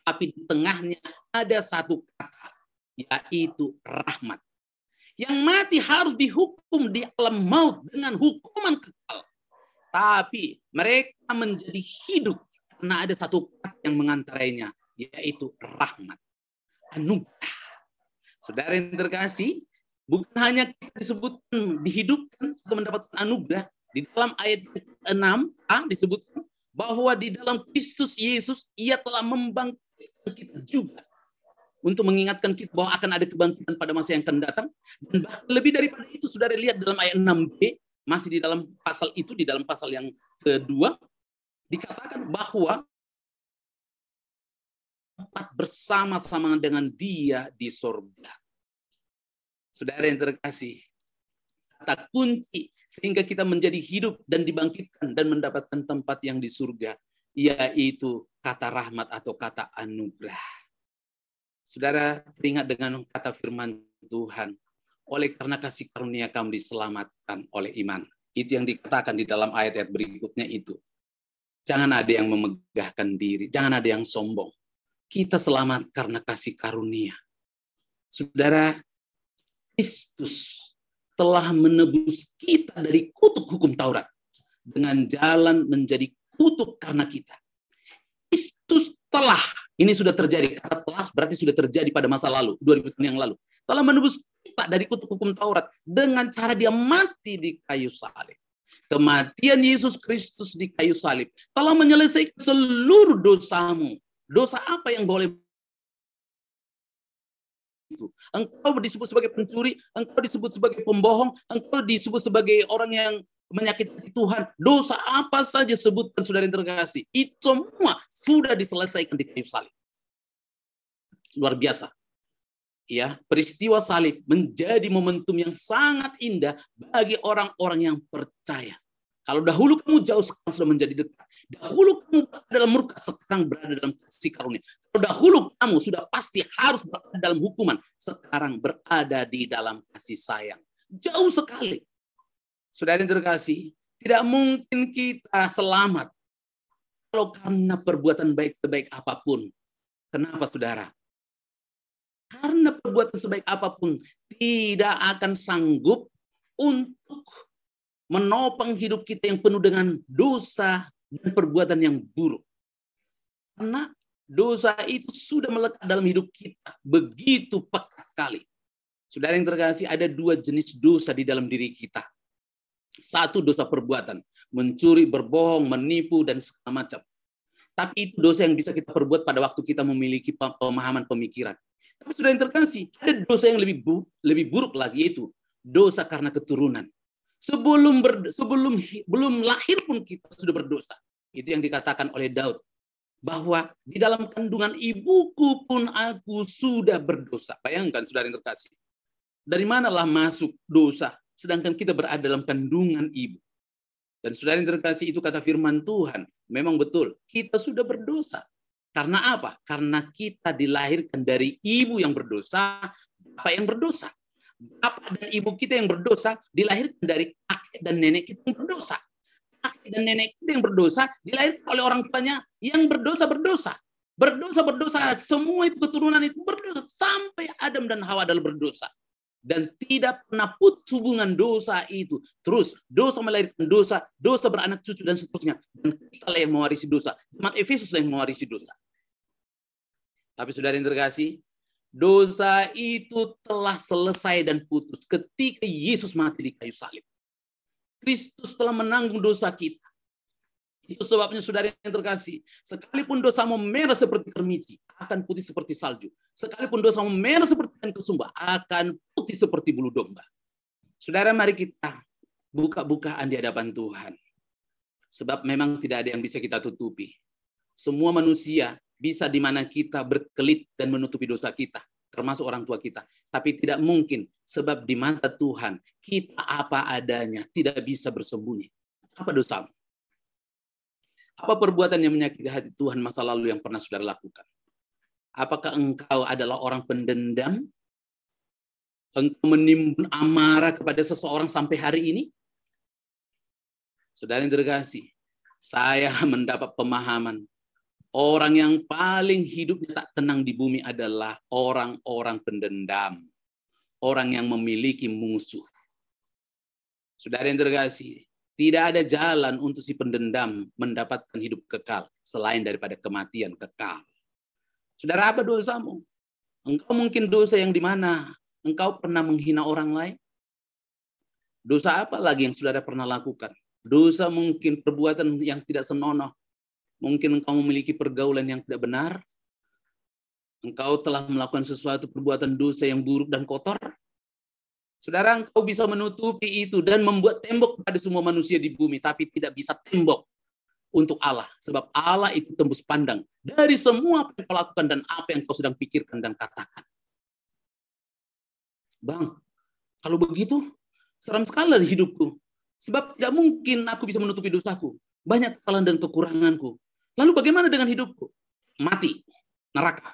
tapi di tengahnya ada satu kata, yaitu rahmat. Yang mati harus dihukum di alam maut dengan hukuman kekal, tapi mereka menjadi hidup karena ada satu kata yang mengantarainya, yaitu rahmat, anugerah. Saudara yang terkasih, bukan hanya kita disebutkan dihidupkan atau mendapatkan anugerah. Di dalam ayat 6a disebutkan bahwa di dalam Kristus Yesus ia telah membangkitkan kita juga. Untuk mengingatkan kita bahwa akan ada kebangkitan pada masa yang akan datang. Dan bahkan lebih daripada itu, saudara lihat dalam ayat 6b, masih di dalam pasal itu, di dalam pasal yang kedua, Dikatakan bahwa tempat bersama-sama dengan Dia di surga. Saudara yang terkasih, kata kunci sehingga kita menjadi hidup dan dibangkitkan dan mendapatkan tempat yang di surga, yaitu kata rahmat atau kata anugerah. Saudara teringat dengan kata firman Tuhan, oleh karena kasih karunia kamu diselamatkan oleh iman. Itu yang dikatakan di dalam ayat-ayat berikutnya itu. Jangan ada yang memegahkan diri, jangan ada yang sombong. Kita selamat karena kasih karunia. Saudara, Kristus telah menebus kita dari kutuk hukum Taurat dengan jalan menjadi kutuk karena kita. Kristus telah, ini sudah terjadi, kata telah berarti sudah terjadi pada masa lalu, 2000 tahun yang lalu. Telah menebus kita dari kutuk hukum Taurat dengan cara Dia mati di kayu salib. Kematian Yesus Kristus di kayu salib telah menyelesaikan seluruh dosamu. Dosa apa yang boleh itu? Engkau disebut sebagai pencuri, engkau disebut sebagai pembohong, engkau disebut sebagai orang yang menyakiti Tuhan. Dosa apa saja sebutkan, saudara yang terkasih, itu semua sudah diselesaikan di kayu salib. Luar biasa. Ya, peristiwa salib menjadi momentum yang sangat indah bagi orang-orang yang percaya. Kalau dahulu kamu jauh, sekarang sudah menjadi dekat. Dahulu kamu berada dalam murka, sekarang berada dalam kasih karunia. Kalau dahulu kamu sudah pasti harus berada dalam hukuman, sekarang berada di dalam kasih sayang. Jauh sekali. Saudara yang terkasih, tidak mungkin kita selamat kalau karena perbuatan baik sebaik apapun. Kenapa, saudara? Karena perbuatan sebaik apapun tidak akan sanggup untuk menopang hidup kita yang penuh dengan dosa dan perbuatan yang buruk. Karena dosa itu sudah melekat dalam hidup kita begitu pekat sekali. Saudara yang terkasih, ada dua jenis dosa di dalam diri kita. Satu, dosa perbuatan, mencuri, berbohong, menipu, dan segala macam. Tapi itu dosa yang bisa kita perbuat pada waktu kita memiliki pemahaman pemikiran. Tapi saudara yang terkasih, ada dosa yang lebih buruk lagi, yaitu dosa karena keturunan. Belum lahir pun kita sudah berdosa. Itu yang dikatakan oleh Daud, bahwa di dalam kandungan ibuku pun aku sudah berdosa. Bayangkan, saudara yang terkasih, dari manalah masuk dosa, sedangkan kita berada dalam kandungan ibu. Dan saudara yang terkasih, itu kata firman Tuhan, memang betul, kita sudah berdosa. Karena apa? Karena kita dilahirkan dari ibu yang berdosa, bapak yang berdosa. Bapak dan ibu kita yang berdosa dilahirkan dari kakek dan nenek kita yang berdosa. Kakek dan nenek kita yang berdosa dilahirkan oleh orang tuanya yang berdosa. Berdosa, semua itu keturunan itu berdosa. Sampai Adam dan Hawa adalah berdosa. Dan tidak pernah putus hubungan dosa itu. Terus dosa melahirkan dosa, dosa beranak cucu dan seterusnya. Dan kita lah yang mewarisi dosa. Jemaat Efesus lah yang mewarisi dosa. Tapi saudara yang terkasih, dosa itu telah selesai dan putus ketika Yesus mati di kayu salib. Kristus telah menanggung dosa kita. Itu sebabnya saudara yang terkasih, sekalipun dosamu merah seperti kermici, akan putih seperti salju. Sekalipun dosamu merah seperti kain kesumba, akan putih seperti bulu domba. Saudara, mari kita buka-bukaan di hadapan Tuhan. Sebab memang tidak ada yang bisa kita tutupi. Semua manusia bisa di mana kita berkelit dan menutupi dosa kita, termasuk orang tua kita. Tapi tidak mungkin, sebab di mata Tuhan, kita apa adanya, tidak bisa bersembunyi. Apa dosamu? Apa perbuatan yang menyakiti hati Tuhan masa lalu yang pernah saudara lakukan? Apakah engkau adalah orang pendendam? Engkau menimbun amarah kepada seseorang sampai hari ini? Saudara yang terkasih, saya mendapat pemahaman. Orang yang paling hidupnya tak tenang di bumi adalah orang-orang pendendam. Orang yang memiliki musuh. Saudara yang terkasih, tidak ada jalan untuk si pendendam mendapatkan hidup kekal selain daripada kematian kekal. Saudara, apa dosamu? Engkau mungkin dosa yang di mana engkau pernah menghina orang lain. Dosa apa lagi yang saudara pernah lakukan? Dosa mungkin perbuatan yang tidak senonoh. Mungkin engkau memiliki pergaulan yang tidak benar. Engkau telah melakukan sesuatu perbuatan dosa yang buruk dan kotor. Saudara, engkau bisa menutupi itu dan membuat tembok pada semua manusia di bumi, tapi tidak bisa tembok untuk Allah. Sebab Allah itu tembus pandang dari semua apa yang kau lakukan dan apa yang kau sedang pikirkan dan katakan. Bang, kalau begitu, seram sekali dari hidupku. Sebab tidak mungkin aku bisa menutupi dosaku. Banyak kesalahan dan kekuranganku. Lalu bagaimana dengan hidupku? Mati. Neraka.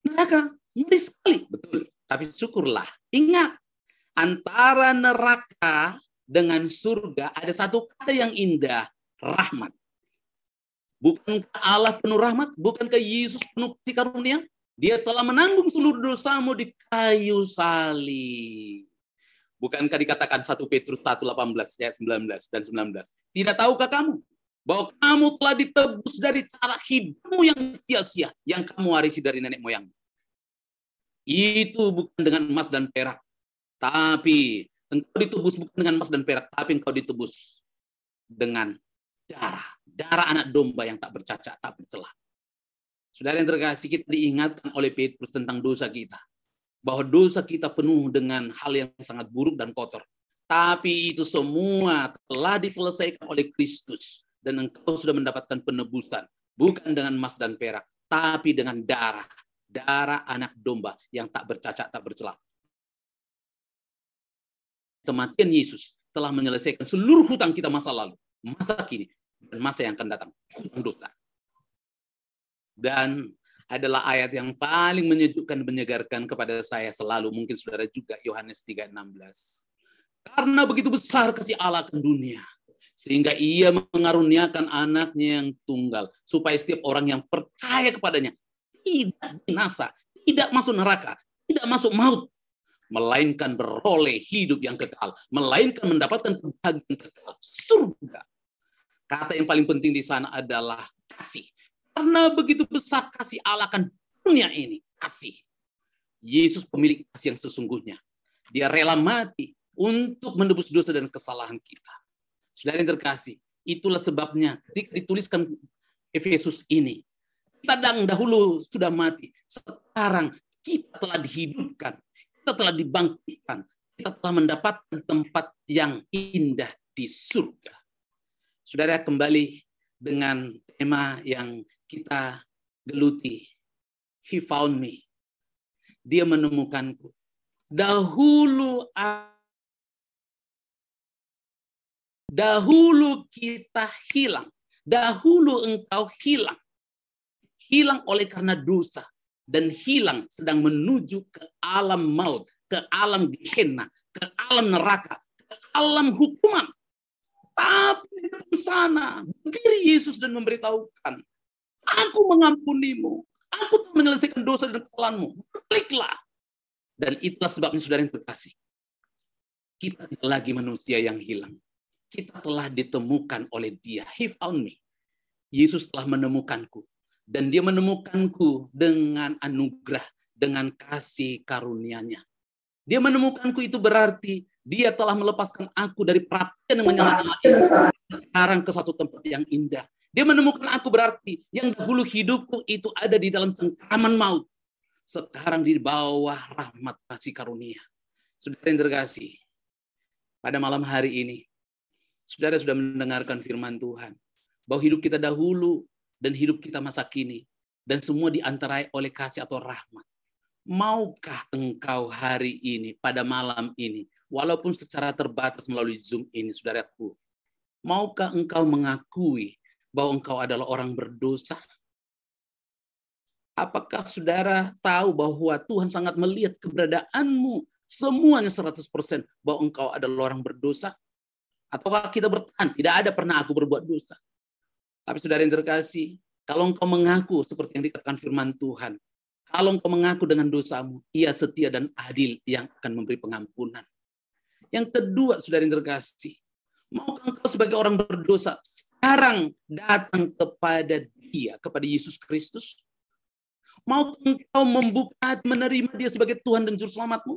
Neraka. Ngeri sekali. Betul. Tapi syukurlah. Ingat. Antara neraka dengan surga ada satu kata yang indah. Rahmat. Bukankah Allah penuh rahmat? Bukankah Yesus penuh kasih karunia? Dia telah menanggung seluruh dosamu di kayu salib. Bukankah dikatakan 1 Petrus 1:18 ayat 19 dan 19. Tidak tahukah kamu bahwa kamu telah ditebus dari cara hidupmu yang sia-sia yang kamu warisi dari nenek moyangmu. Itu bukan dengan emas dan perak. Tapi engkau ditebus bukan dengan emas dan perak. Tapi engkau ditebus dengan darah. Darah anak domba yang tak bercacat, tak bercela. Saudara yang terkasih, kita diingatkan oleh Petrus tentang dosa kita. Bahwa dosa kita penuh dengan hal yang sangat buruk dan kotor. Tapi itu semua telah diselesaikan oleh Kristus. Dan engkau sudah mendapatkan penebusan. Bukan dengan emas dan perak. Tapi dengan darah. Darah anak domba yang tak bercacat, tak bercela. Kematian Yesus telah menyelesaikan seluruh hutang kita masa lalu. Masa kini. Dan masa yang akan datang. Hutang dosa. Dan adalah ayat yang paling menyejukkan dan menyegarkan kepada saya selalu. Mungkin saudara juga, Yohanes 3:16. Karena begitu besar kasih Allah ke dunia, sehingga ia mengaruniakan anaknya yang tunggal, supaya setiap orang yang percaya kepadanya tidak binasa, tidak masuk neraka, tidak masuk maut, melainkan beroleh hidup yang kekal, melainkan mendapatkan kebahagiaan kekal, surga. Kata yang paling penting di sana adalah kasih. Karena begitu besar kasih Allah akan dunia ini. Kasih. Yesus pemilik kasih yang sesungguhnya. Dia rela mati untuk menebus dosa dan kesalahan kita. Saudara yang terkasih, itulah sebabnya ketika dituliskan Efesus ini, kita dahulu sudah mati. Sekarang kita telah dihidupkan. Kita telah dibangkitkan. Kita telah mendapatkan tempat yang indah di surga. Saudara, kembali dengan tema yang kita geluti. He found me. Dia menemukanku. Dahulu kita hilang. Dahulu engkau hilang. Hilang oleh karena dosa. Dan hilang sedang menuju ke alam maut. Ke alam Gehenna. Ke alam neraka. Ke alam hukuman. Tapi di sana berdiri Yesus dan memberitahukan, aku mengampunimu. Aku telah menyelesaikan dosa dan kesalahanmu. Berbaliklah. Dan itulah sebabnya saudara yang terkasih. Kita tidak lagi manusia yang hilang. Kita telah ditemukan oleh Dia. He found me. Yesus telah menemukanku. Dan Dia menemukanku dengan anugerah. Dengan kasih karunia-Nya. Dia menemukanku itu berarti Dia telah melepaskan aku dari perhatian yang menyala-nyala. Sekarang ke satu tempat yang indah. Dia menemukan aku berarti yang dahulu hidupku itu ada di dalam cengkraman maut. Sekarang di bawah rahmat kasih karunia. Saudara yang terkasih, pada malam hari ini, saudara sudah mendengarkan firman Tuhan. Bahwa hidup kita dahulu dan hidup kita masa kini. Dan semua diantarai oleh kasih atau rahmat. Maukah engkau hari ini, pada malam ini, walaupun secara terbatas melalui Zoom ini, saudaraku, maukah engkau mengakui bahwa engkau adalah orang berdosa? Apakah saudara tahu bahwa Tuhan sangat melihat keberadaanmu semuanya 100% bahwa engkau adalah orang berdosa? Ataukah kita bertahan? Tidak ada pernah aku berbuat dosa. Tapi saudara yang terkasih, kalau engkau mengaku seperti yang dikatakan firman Tuhan, kalau engkau mengaku dengan dosamu, Ia setia dan adil yang akan memberi pengampunan. Yang kedua, saudara yang terkasih, maukah engkau sebagai orang berdosa sekarang datang kepada Dia, kepada Yesus Kristus? Maukah engkau membuka hati menerima Dia sebagai Tuhan dan Juru Selamatmu?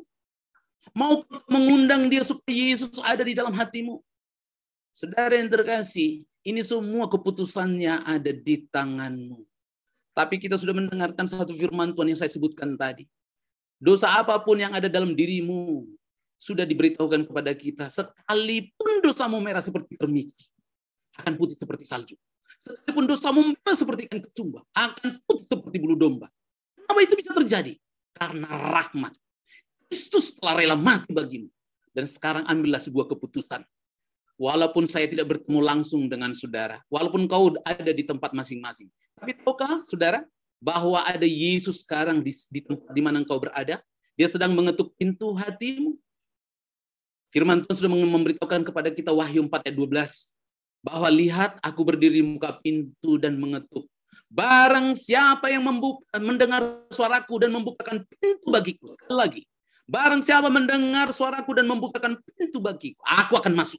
Maukah mengundang Dia supaya Yesus ada di dalam hatimu? Saudara yang terkasih, ini semua keputusannya ada di tanganmu. Tapi kita sudah mendengarkan satu firman Tuhan yang saya sebutkan tadi. Dosa apapun yang ada dalam dirimu sudah diberitahukan kepada kita. Sekalipun dosamu merah seperti kermisi, akan putih seperti salju. Sekalipun dosamu merah seperti ikan kecumba, akan putih seperti bulu domba. Kenapa itu bisa terjadi? Karena rahmat. Kristus telah rela mati bagimu. Dan sekarang ambillah sebuah keputusan. Walaupun saya tidak bertemu langsung dengan saudara, walaupun kau ada di tempat masing-masing. Tapi tahukah saudara, bahwa ada Yesus sekarang di tempat di mana engkau berada? Dia sedang mengetuk pintu hatimu. Firman Tuhan sudah memberitahukan kepada kita Wahyu 4 ayat 12. Bahwa lihat, aku berdiri di muka pintu dan mengetuk. Barang siapa yang mendengar suaraku dan membukakan pintu bagiku. Sekali lagi. Barang siapa mendengar suaraku dan membukakan pintu bagiku, aku akan masuk.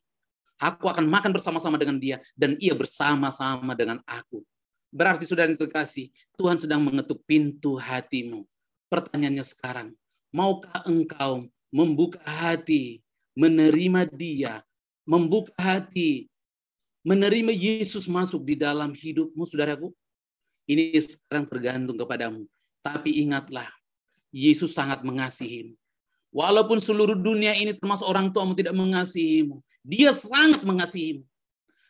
Aku akan makan bersama-sama dengan dia, dan ia bersama-sama dengan aku. Berarti saudara yang terkasih, Tuhan sedang mengetuk pintu hatimu. Pertanyaannya sekarang, maukah engkau membuka hati, menerima dia, membuka hati, menerima Yesus masuk di dalam hidupmu, saudaraku? Ini sekarang tergantung kepadamu. Tapi ingatlah, Yesus sangat mengasihimu. Walaupun seluruh dunia ini termasuk orang tuamu tidak mengasihimu, dia sangat mengasihimu.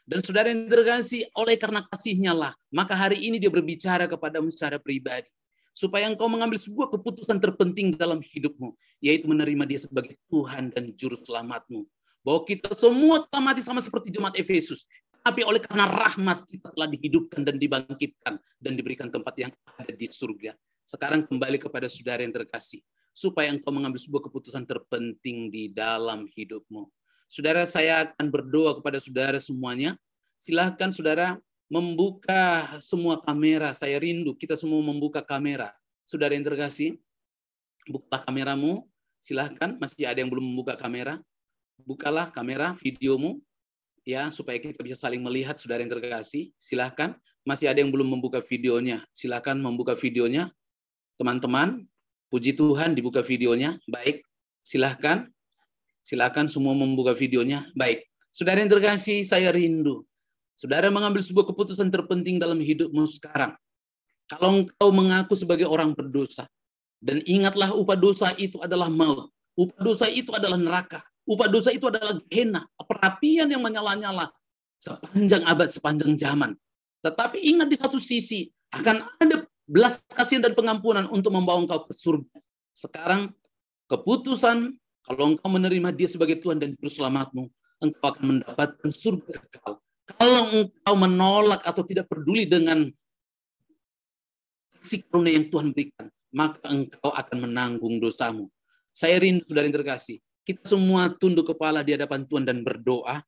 Dan saudara yang terkasih, oleh karena kasihnya lah, maka hari ini dia berbicara kepadamu secara pribadi. Supaya engkau mengambil sebuah keputusan terpenting dalam hidupmu, yaitu menerima dia sebagai Tuhan dan Juru Selamatmu. Bahwa kita semua telah mati sama seperti jemaat Efesus. Tapi oleh karena rahmat kita telah dihidupkan dan dibangkitkan dan diberikan tempat yang ada di surga. Sekarang kembali kepada saudara yang terkasih. Supaya engkau mengambil sebuah keputusan terpenting di dalam hidupmu. Saudara, saya akan berdoa kepada saudara semuanya. Silahkan saudara membuka semua kamera. Saya rindu kita semua membuka kamera. Saudara yang terkasih, bukalah kameramu. Silahkan, masih ada yang belum membuka kamera. Bukalah kamera videomu. Ya, supaya kita bisa saling melihat, saudara yang terkasih. Silahkan, masih ada yang belum membuka videonya. Silahkan membuka videonya. Teman-teman, puji Tuhan dibuka videonya. Baik, silahkan. Silakan semua membuka videonya. Baik. Saudara yang terkasih, saya rindu. Saudara mengambil sebuah keputusan terpenting dalam hidupmu sekarang. Kalau engkau mengaku sebagai orang berdosa. Dan ingatlah upah dosa itu adalah maut. Upah dosa itu adalah neraka. Upah dosa itu adalah Gehenna. Perapian yang menyala-nyala. Sepanjang abad, sepanjang zaman. Tetapi ingat di satu sisi. Akan ada belas kasihan dan pengampunan untuk membawa engkau ke surga. Sekarang keputusan, kalau engkau menerima dia sebagai Tuhan dan Juru Selamatmu, engkau akan mendapatkan surga kekal. Kalau engkau menolak atau tidak peduli dengan kasih karunia yang Tuhan berikan, maka engkau akan menanggung dosamu. Saya rindu, saudara yang terkasih, kita semua tunduk kepala di hadapan Tuhan dan berdoa.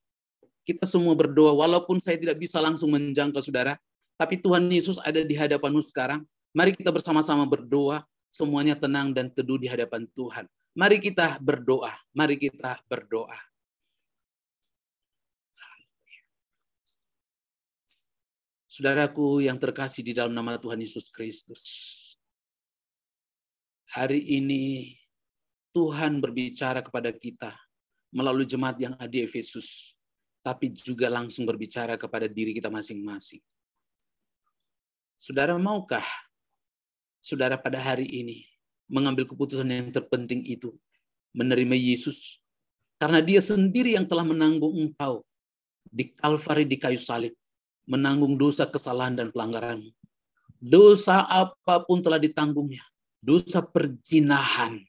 Kita semua berdoa, walaupun saya tidak bisa langsung menjangkau saudara, tapi Tuhan Yesus ada di hadapanmu sekarang. Mari kita bersama-sama berdoa, semuanya tenang dan teduh di hadapan Tuhan. Mari kita berdoa. Mari kita berdoa. Saudaraku yang terkasih di dalam nama Tuhan Yesus Kristus. Hari ini Tuhan berbicara kepada kita melalui jemaat yang ada di Efesus. Tapi juga langsung berbicara kepada diri kita masing-masing. Saudara, maukah saudara pada hari ini mengambil keputusan yang terpenting itu, menerima Yesus, karena dia sendiri yang telah menanggung engkau di Kalvari, di kayu salib, menanggung dosa, kesalahan, dan pelanggaranmu. Dosa apapun telah ditanggungnya. Dosa perzinahan,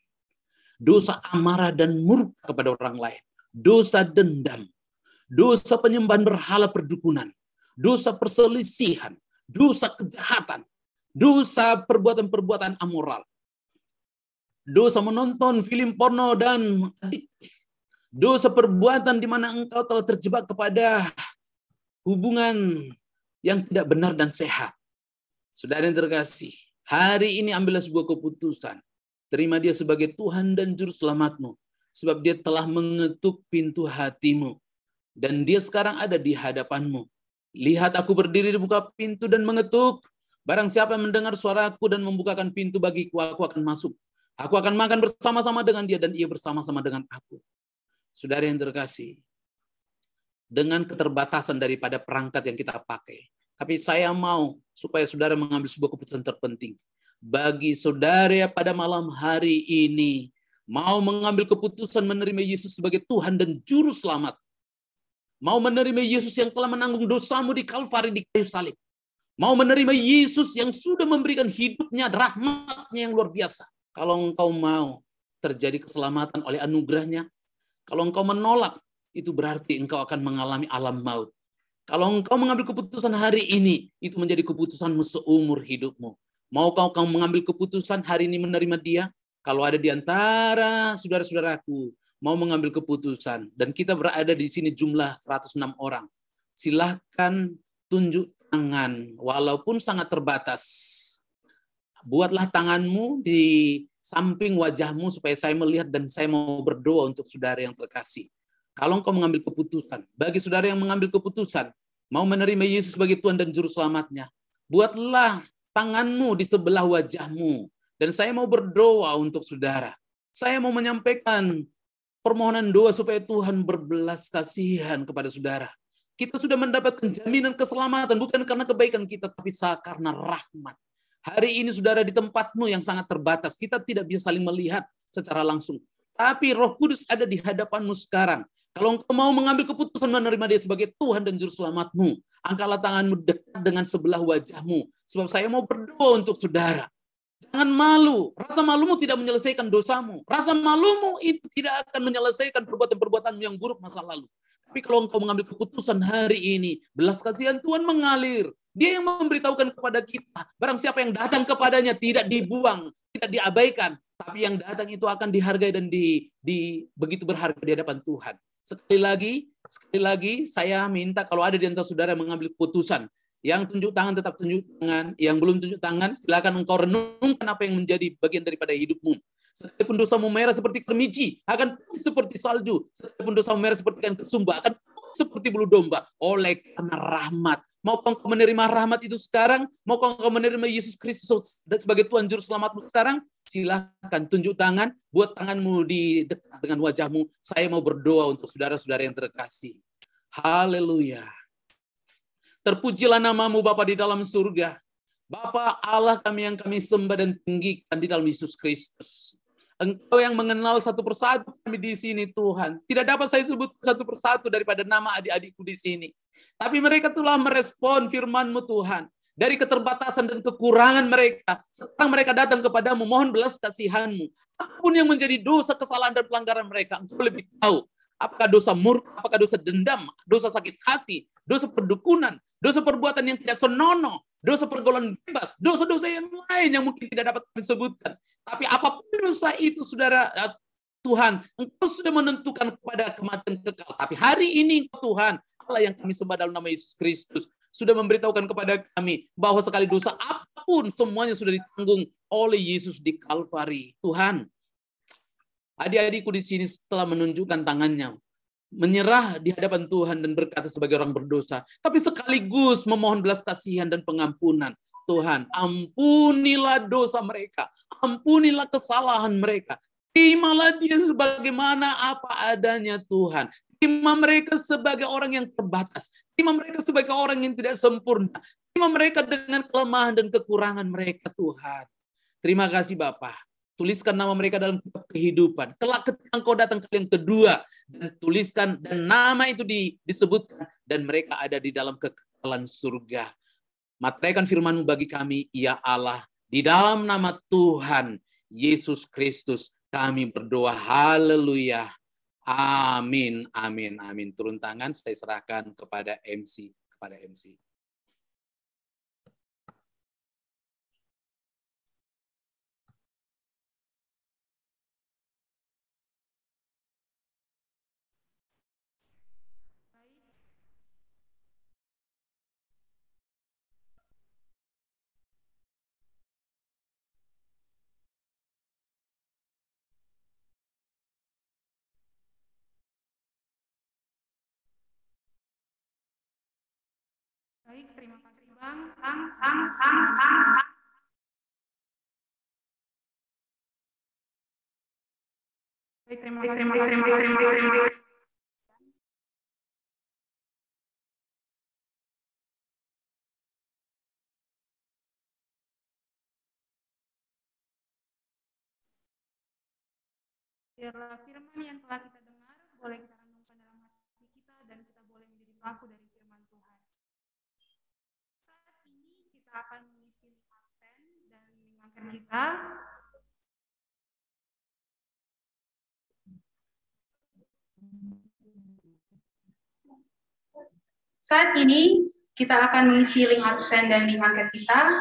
dosa amarah dan murka kepada orang lain, dosa dendam, dosa penyembahan berhala perdukunan, dosa perselisihan, dosa kejahatan, dosa perbuatan-perbuatan amoral, dosa menonton film porno dan adiktif, dosa perbuatan di mana engkau telah terjebak kepada hubungan yang tidak benar dan sehat. Saudara yang terkasih, hari ini ambillah sebuah keputusan. Terima dia sebagai Tuhan dan Juru Selamatmu, sebab dia telah mengetuk pintu hatimu. Dan dia sekarang ada di hadapanmu. Lihat, aku berdiri di buka pintu dan mengetuk. Barang siapa yang mendengar suaraku dan membukakan pintu bagiku, aku akan masuk. Aku akan makan bersama-sama dengan dia dan ia bersama-sama dengan aku. Saudara yang terkasih, dengan keterbatasan daripada perangkat yang kita pakai, tapi saya mau supaya saudara mengambil sebuah keputusan terpenting. Bagi saudara pada malam hari ini, mau mengambil keputusan menerima Yesus sebagai Tuhan dan Juru Selamat, Mau menerima Yesus yang telah menanggung dosamu di Kalvari di kayu salib. Mau menerima Yesus yang sudah memberikan hidupnya, rahmatnya yang luar biasa. Kalau engkau mau terjadi keselamatan oleh anugerahnya, kalau engkau menolak, itu berarti engkau akan mengalami alam maut. Kalau engkau mengambil keputusan hari ini, itu menjadi keputusanmu seumur hidupmu. Mau kau mengambil keputusan hari ini menerima dia? Kalau ada di antara saudara-saudaraku, mau mengambil keputusan, dan kita berada di sini jumlah 106 orang, silahkan tunjuk tangan, walaupun sangat terbatas. Buatlah tanganmu di samping wajahmu supaya saya melihat dan saya mau berdoa untuk saudara yang terkasih. Kalau engkau mengambil keputusan, bagi saudara yang mengambil keputusan, mau menerima Yesus sebagai Tuhan dan Juru Selamatnya, buatlah tanganmu di sebelah wajahmu. Dan saya mau berdoa untuk saudara. Saya mau menyampaikan permohonan doa supaya Tuhan berbelas kasihan kepada saudara. Kita sudah mendapatkan jaminan keselamatan, bukan karena kebaikan kita, tapi karena rahmat. Hari ini saudara di tempatmu yang sangat terbatas, kita tidak bisa saling melihat secara langsung. Tapi Roh Kudus ada di hadapanmu sekarang. Kalau engkau mau mengambil keputusan menerima dia sebagai Tuhan dan Juru Selamatmu, angkatlah tanganmu dekat dengan sebelah wajahmu. Sebab saya mau berdoa untuk saudara. Jangan malu. Rasa malumu tidak menyelesaikan dosamu. Rasa malumu itu tidak akan menyelesaikan perbuatan-perbuatanmu yang buruk masa lalu. Tapi kalau engkau mengambil keputusan hari ini, belas kasihan Tuhan mengalir. Dia yang memberitahukan kepada kita. Barang siapa yang datang kepadanya tidak dibuang, tidak diabaikan. Tapi yang datang itu akan dihargai dan begitu berharga di hadapan Tuhan. Sekali lagi, saya minta kalau ada di antara saudara yang mengambil keputusan, yang tunjuk tangan tetap tunjuk tangan, yang belum tunjuk tangan silakan engkau renungkan apa yang menjadi bagian daripada hidupmu. Sekalipun dosamu merah seperti kermiji, akan seperti salju. Sekalipun dosamu merah seperti ikan kesumba, akan seperti bulu domba. Oleh karena rahmat. Mau kau menerima rahmat itu sekarang? Mau kau menerima Yesus Kristus sebagai Tuhan Juru Selamatmu sekarang? Silakan tunjuk tangan, buat tanganmu di dekat dengan wajahmu. Saya mau berdoa untuk saudara-saudara yang terkasih. Haleluya. Terpujilah namamu Bapa di dalam surga. Bapa Allah kami yang kami sembah dan tinggikan di dalam Yesus Kristus. Engkau yang mengenal satu persatu kami di sini Tuhan. Tidak dapat saya sebut satu persatu daripada nama adik-adikku di sini. Tapi mereka telah merespon firman-Mu Tuhan. Dari keterbatasan dan kekurangan mereka. Sekarang mereka datang kepadamu. Mohon belas kasihan-Mu. Apapun yang menjadi dosa, kesalahan, dan pelanggaran mereka. Engkau lebih tahu. Apakah dosa murka, apakah dosa dendam, dosa sakit hati, dosa perdukunan, dosa perbuatan yang tidak senonoh, dosa pergaulan bebas, dosa-dosa yang lain yang mungkin tidak dapat disebutkan. Tapi apapun dosa itu, saudara, Tuhan, Engkau sudah menentukan kepada kematian kekal. Tapi hari ini, Tuhan, Allah yang kami sembah dalam nama Yesus Kristus, sudah memberitahukan kepada kami bahwa sekali dosa apapun, semuanya sudah ditanggung oleh Yesus di Kalvari. Tuhan, adik-adikku di sini setelah menunjukkan tangannya, menyerah di hadapan Tuhan dan berkata sebagai orang berdosa, tapi sekaligus memohon belas kasihan dan pengampunan. Tuhan, ampunilah dosa mereka, ampunilah kesalahan mereka. Terimalah dia sebagaimana apa adanya Tuhan. Terima mereka sebagai orang yang terbatas. Terima mereka sebagai orang yang tidak sempurna. Terima mereka dengan kelemahan dan kekurangan mereka Tuhan. Terima kasih Bapak. Tuliskan nama mereka dalam kitab kehidupan. Kelak ketika Engkau datang kali yang kedua, dan tuliskan dan nama itu disebutkan dan mereka ada di dalam kekekalan surga. Materaikan firman-Mu bagi kami, ya Allah, di dalam nama Tuhan Yesus Kristus kami berdoa. Haleluya. Amin, amin, amin. Turun tangan, saya serahkan kepada MC. Baik, terima kasih Bang. Baik, terima kasih. Biarlah firman yang telah kita dengar boleh kita renungkan dalam hati kita dan kita boleh berlaku dari firman Tuhan. Saat ini kita akan mengisi absen dan mengingatkan kita. Saat ini kita akan mengisi link absen dan link angket kita.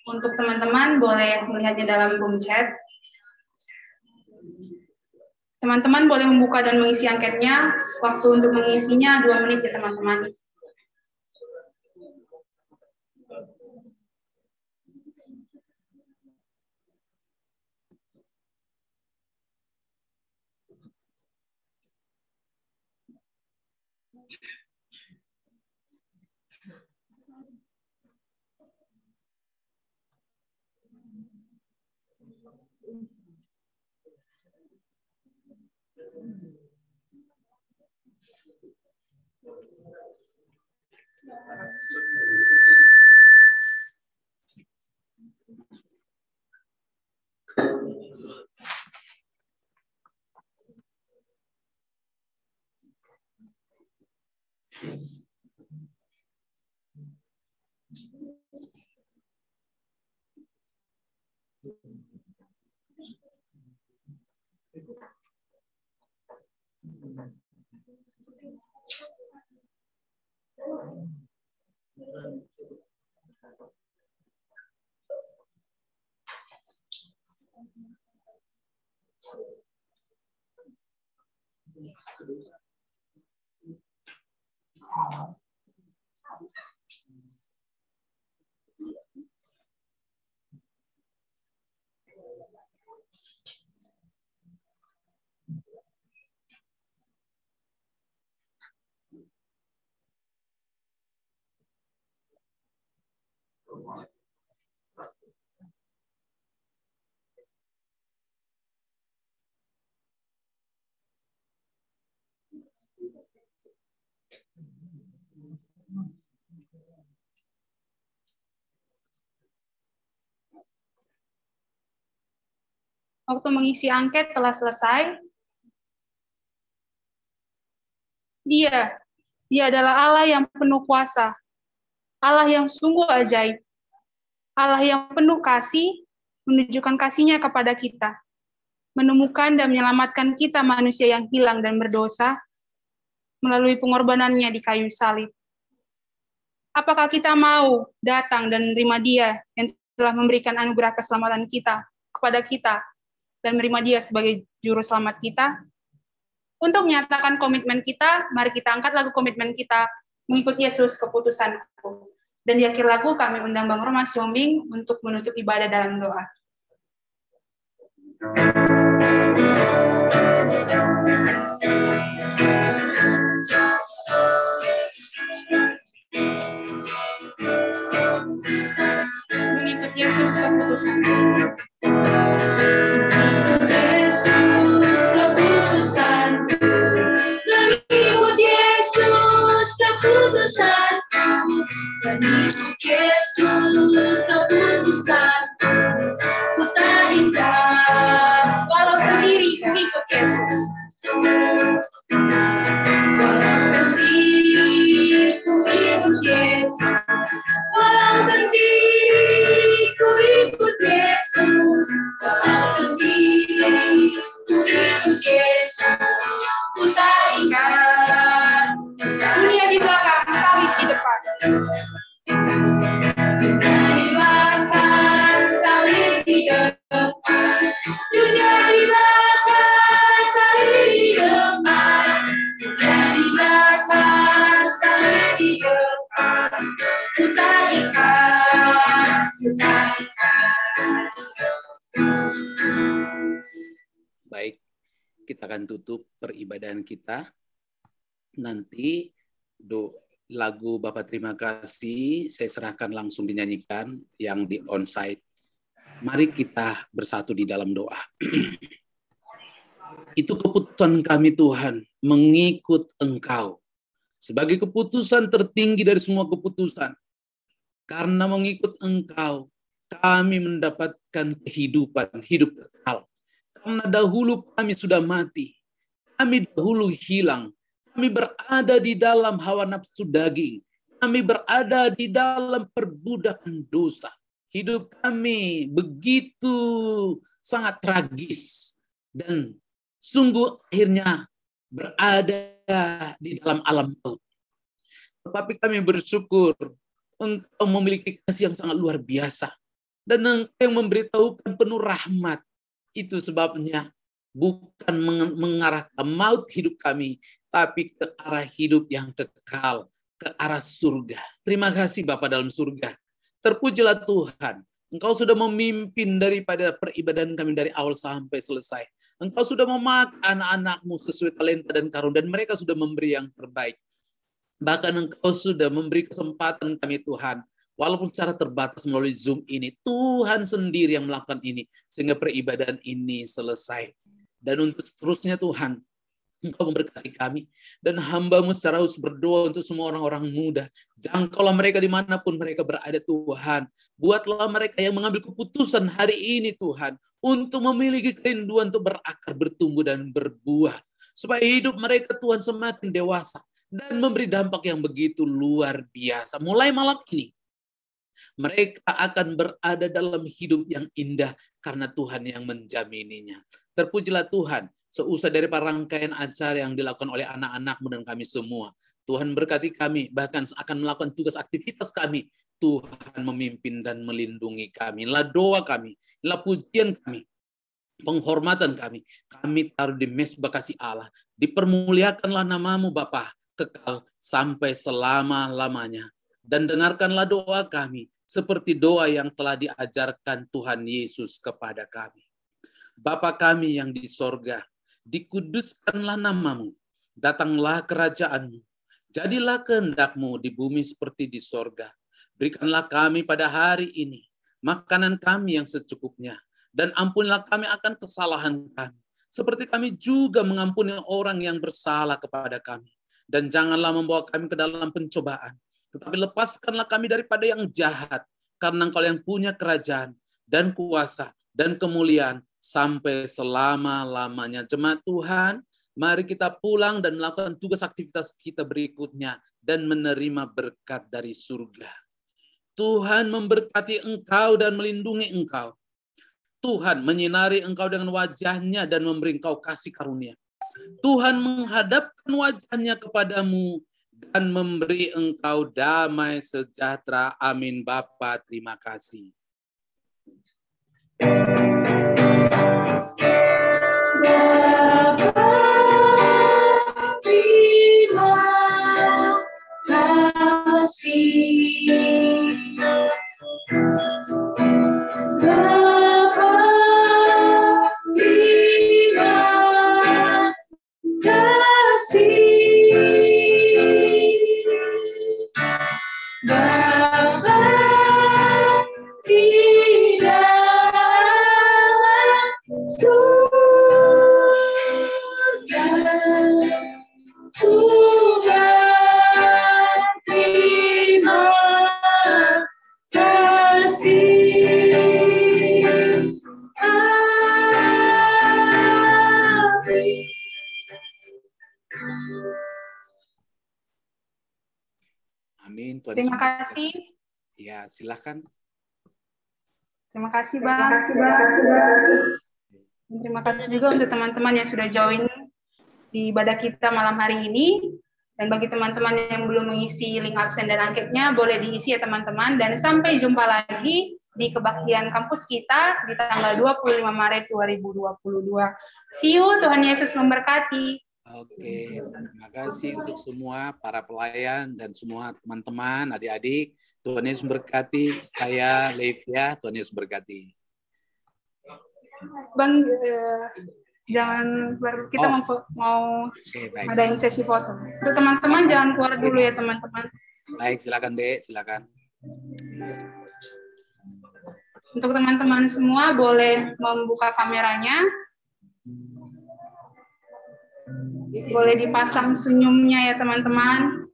Untuk teman-teman boleh melihatnya dalam room chat. Teman-teman boleh membuka dan mengisi angketnya. Waktu untuk mengisinya 2 menit ya teman-teman. Waktu mengisi angket telah selesai. Dia adalah Allah yang penuh kuasa, Allah yang sungguh ajaib, Allah yang penuh kasih, menunjukkan kasih-Nya kepada kita, menemukan dan menyelamatkan kita manusia yang hilang dan berdosa, melalui pengorbanannya di kayu salib. Apakah kita mau datang dan menerima Dia yang telah memberikan anugerah keselamatan kita kepada kita, dan menerima Dia sebagai juru selamat kita? Untuk menyatakan komitmen kita, mari kita angkat lagu komitmen kita, mengikut Yesus keputusanku. Dan di akhir lagu kami undang Bang Roma Siombing untuk menutup ibadah dalam doa. Mengikut Yesus keputusanku. Yesus keputusan, mengikut Yesus keputusan, mengikut Yesus keputusan, ku tak ingkar. Walau sendiri mengikut Yesus. Walau sendiri ku ikut Yesus, walau sendiri ku ikut Yesus, walau sendiri ku ikut Yesus, ku tak ingkar. Dunia di belakang, salib di depan. Dunia di belakang, salib di depan. Dunia di belakang, salib di depan. Dunia di belakang, salib di depan. Ku tak ingkar, ku tak ingkar. Baik, kita akan tutup peribadahan kita. Nanti lagu Bapak terima kasih saya serahkan langsung dinyanyikan yang di onsite. Mari kita bersatu di dalam doa. Itu keputusan kami Tuhan, mengikut Engkau. Sebagai keputusan tertinggi dari semua keputusan. Karena mengikut Engkau, kami mendapatkan kehidupan, hidup kekal. Karena dahulu kami sudah mati. Kami dahulu hilang. Kami berada di dalam hawa nafsu daging. Kami berada di dalam perbudakan dosa. Hidup kami begitu sangat tragis. Dan sungguh akhirnya berada di dalam alam maut. Tetapi kami bersyukur Engkau memiliki kasih yang sangat luar biasa. Dan Engkau yang memberitahukan penuh rahmat. Itu sebabnya bukan mengarah ke maut hidup kami, tapi ke arah hidup yang kekal, ke arah surga. Terima kasih Bapa dalam surga. Terpujilah Tuhan. Engkau sudah memimpin daripada peribadahan kami dari awal sampai selesai. Engkau sudah memakai anak-anak-Mu sesuai talenta dan karunia, dan mereka sudah memberi yang terbaik. Bahkan Engkau sudah memberi kesempatan kami Tuhan, walaupun secara terbatas melalui Zoom ini, Tuhan sendiri yang melakukan ini, sehingga peribadahan ini selesai. Dan untuk seterusnya Tuhan, Engkau memberkati kami. Dan hamba-Mu secara khusus berdoa untuk semua orang-orang muda. Jangkaulah mereka dimanapun mereka berada Tuhan. Buatlah mereka yang mengambil keputusan hari ini Tuhan, untuk memiliki kerinduan untuk berakar, bertumbuh, dan berbuah. Supaya hidup mereka Tuhan semakin dewasa. Dan memberi dampak yang begitu luar biasa. Mulai malam ini, mereka akan berada dalam hidup yang indah karena Tuhan yang menjamininya. Terpujilah Tuhan, seusai dari rangkaian acara yang dilakukan oleh anak-anak-Mu dan kami semua. Tuhan berkati kami, bahkan akan melakukan tugas aktivitas kami. Tuhan memimpin dan melindungi kami. Inilah doa kami, inilah pujian kami, penghormatan kami. Kami taruh di mezbah kasih Allah. Dipermuliakanlah nama-Mu Bapa, kekal sampai selama-lamanya. Dan dengarkanlah doa kami, seperti doa yang telah diajarkan Tuhan Yesus kepada kami. Bapa kami yang di sorga, dikuduskanlah nama-Mu, datanglah kerajaan-Mu, jadilah kehendak-Mu di bumi seperti di sorga. Berikanlah kami pada hari ini makanan kami yang secukupnya, dan ampunilah kami akan kesalahan kami, seperti kami juga mengampuni orang yang bersalah kepada kami. Dan janganlah membawa kami ke dalam pencobaan, tetapi lepaskanlah kami daripada yang jahat, karena Engkau yang punya kerajaan dan kuasa dan kemuliaan sampai selama-lamanya. Jemaat Tuhan, mari kita pulang dan melakukan tugas aktivitas kita berikutnya dan menerima berkat dari surga. Tuhan memberkati engkau dan melindungi engkau. Tuhan menyinari engkau dengan wajah-Nya dan memberi engkau kasih karunia. Tuhan menghadapkan wajah-Nya kepadamu dan memberi engkau damai sejahtera. Amin. Bapa, terima kasih. Amin. Tuhan Terima kasih. Ya, silakan. Terima kasih, Bang. Terima kasih juga untuk teman-teman yang sudah join di ibadah kita malam hari ini. Dan bagi teman-teman yang belum mengisi link absen dan angketnya, boleh diisi ya teman-teman. Dan sampai jumpa lagi di kebaktian kampus kita di tanggal 25 Maret 2022. See you, Tuhan Yesus memberkati. Oke, terima kasih untuk semua para pelayan dan semua teman-teman, adik-adik. Tuhan Yesus memberkati. Saya Levia, Tuhan Yesus memberkati. Bang, jangan kita mau adain sesi foto. Untuk teman-teman jangan keluar dulu ya teman-teman. Baik, silakan Dek, silakan. Untuk teman-teman semua boleh membuka kameranya. Boleh dipasang senyumnya ya teman-teman.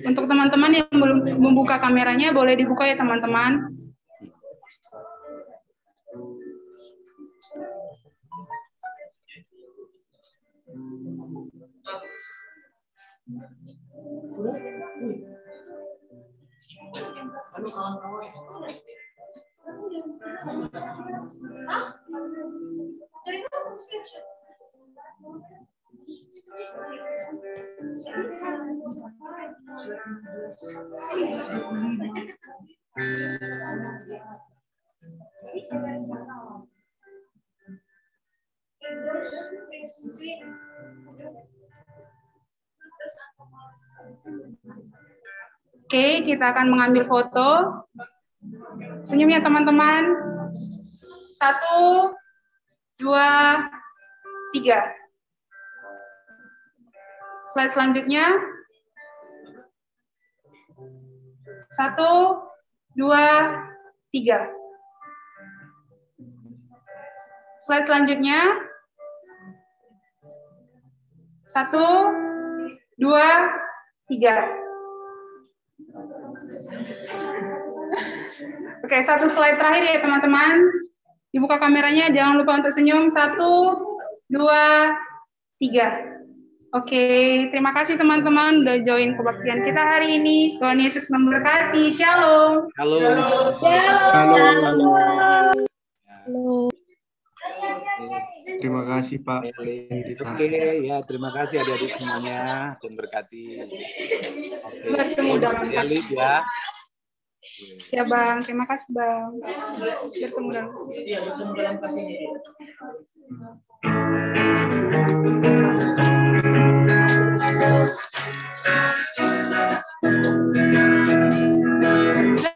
Untuk teman-teman yang belum membuka kameranya, boleh dibuka ya teman-teman. Oke, kita akan mengambil foto. Senyum ya teman-teman. 1, 2, 3. Slide selanjutnya. 1, 2, 3. Slide selanjutnya. 1, 2, 3. Oke, satu slide terakhir ya teman-teman. Dibuka kameranya, jangan lupa untuk senyum. 1, 2, 3. Oke, terima kasih teman-teman udah join kebaktian kita hari ini. Tuhan Yesus memberkati. Shalom. Halo. Halo. Terima kasih Pak. Oke, ya terima kasih adik-adik semuanya. Tuhan berkati. Oke. Bertemu dalam kasih. Ya. Ya Bang, terima kasih Bang. Bertemu dalam kasih.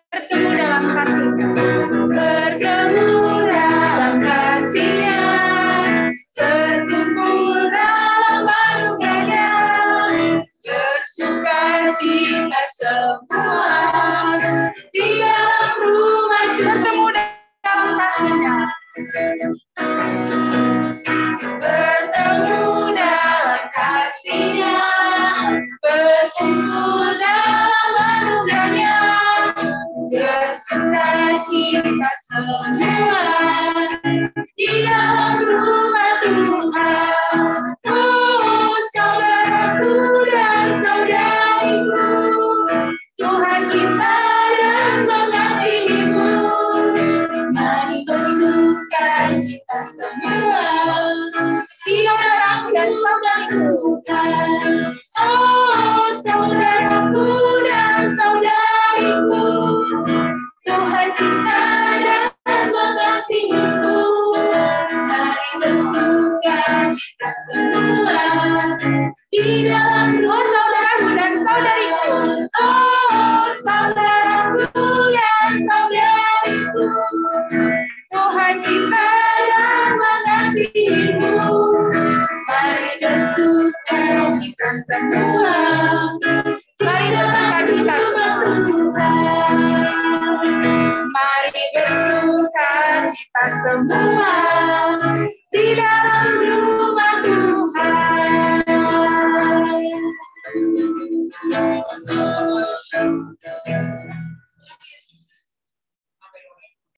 Bertemu dalam kasih-Nya. Bertemu dalam kasih-Nya. Berkumpul dalam anugerah-Nya. Bersuka cita semua di dalam rumah. Bertemu dalam kasih-Nya. Bertemu dalam kasih-Nya. Berkumpul dalam anugerah-Nya. Bersuka cita semua di dalam rumah Tuhan. Oh, saudaraku dan saudariku, Tuhan cinta dan mengasihimu. Mari bersuka cita semua di saudaraku dan saudariku. Oh, saudaraku dan saudariku, Tuhan cinta dan mengasihimu. Mari bersuka cita semua di dalam dua saudaraku dan saudariku. Oh, saudaraku dan saudariku, Tuhan cinta dan mengasihimu. Mari bersuka cita semua. Mari bersuka cita semua. Mari bersuka cita semua di dalam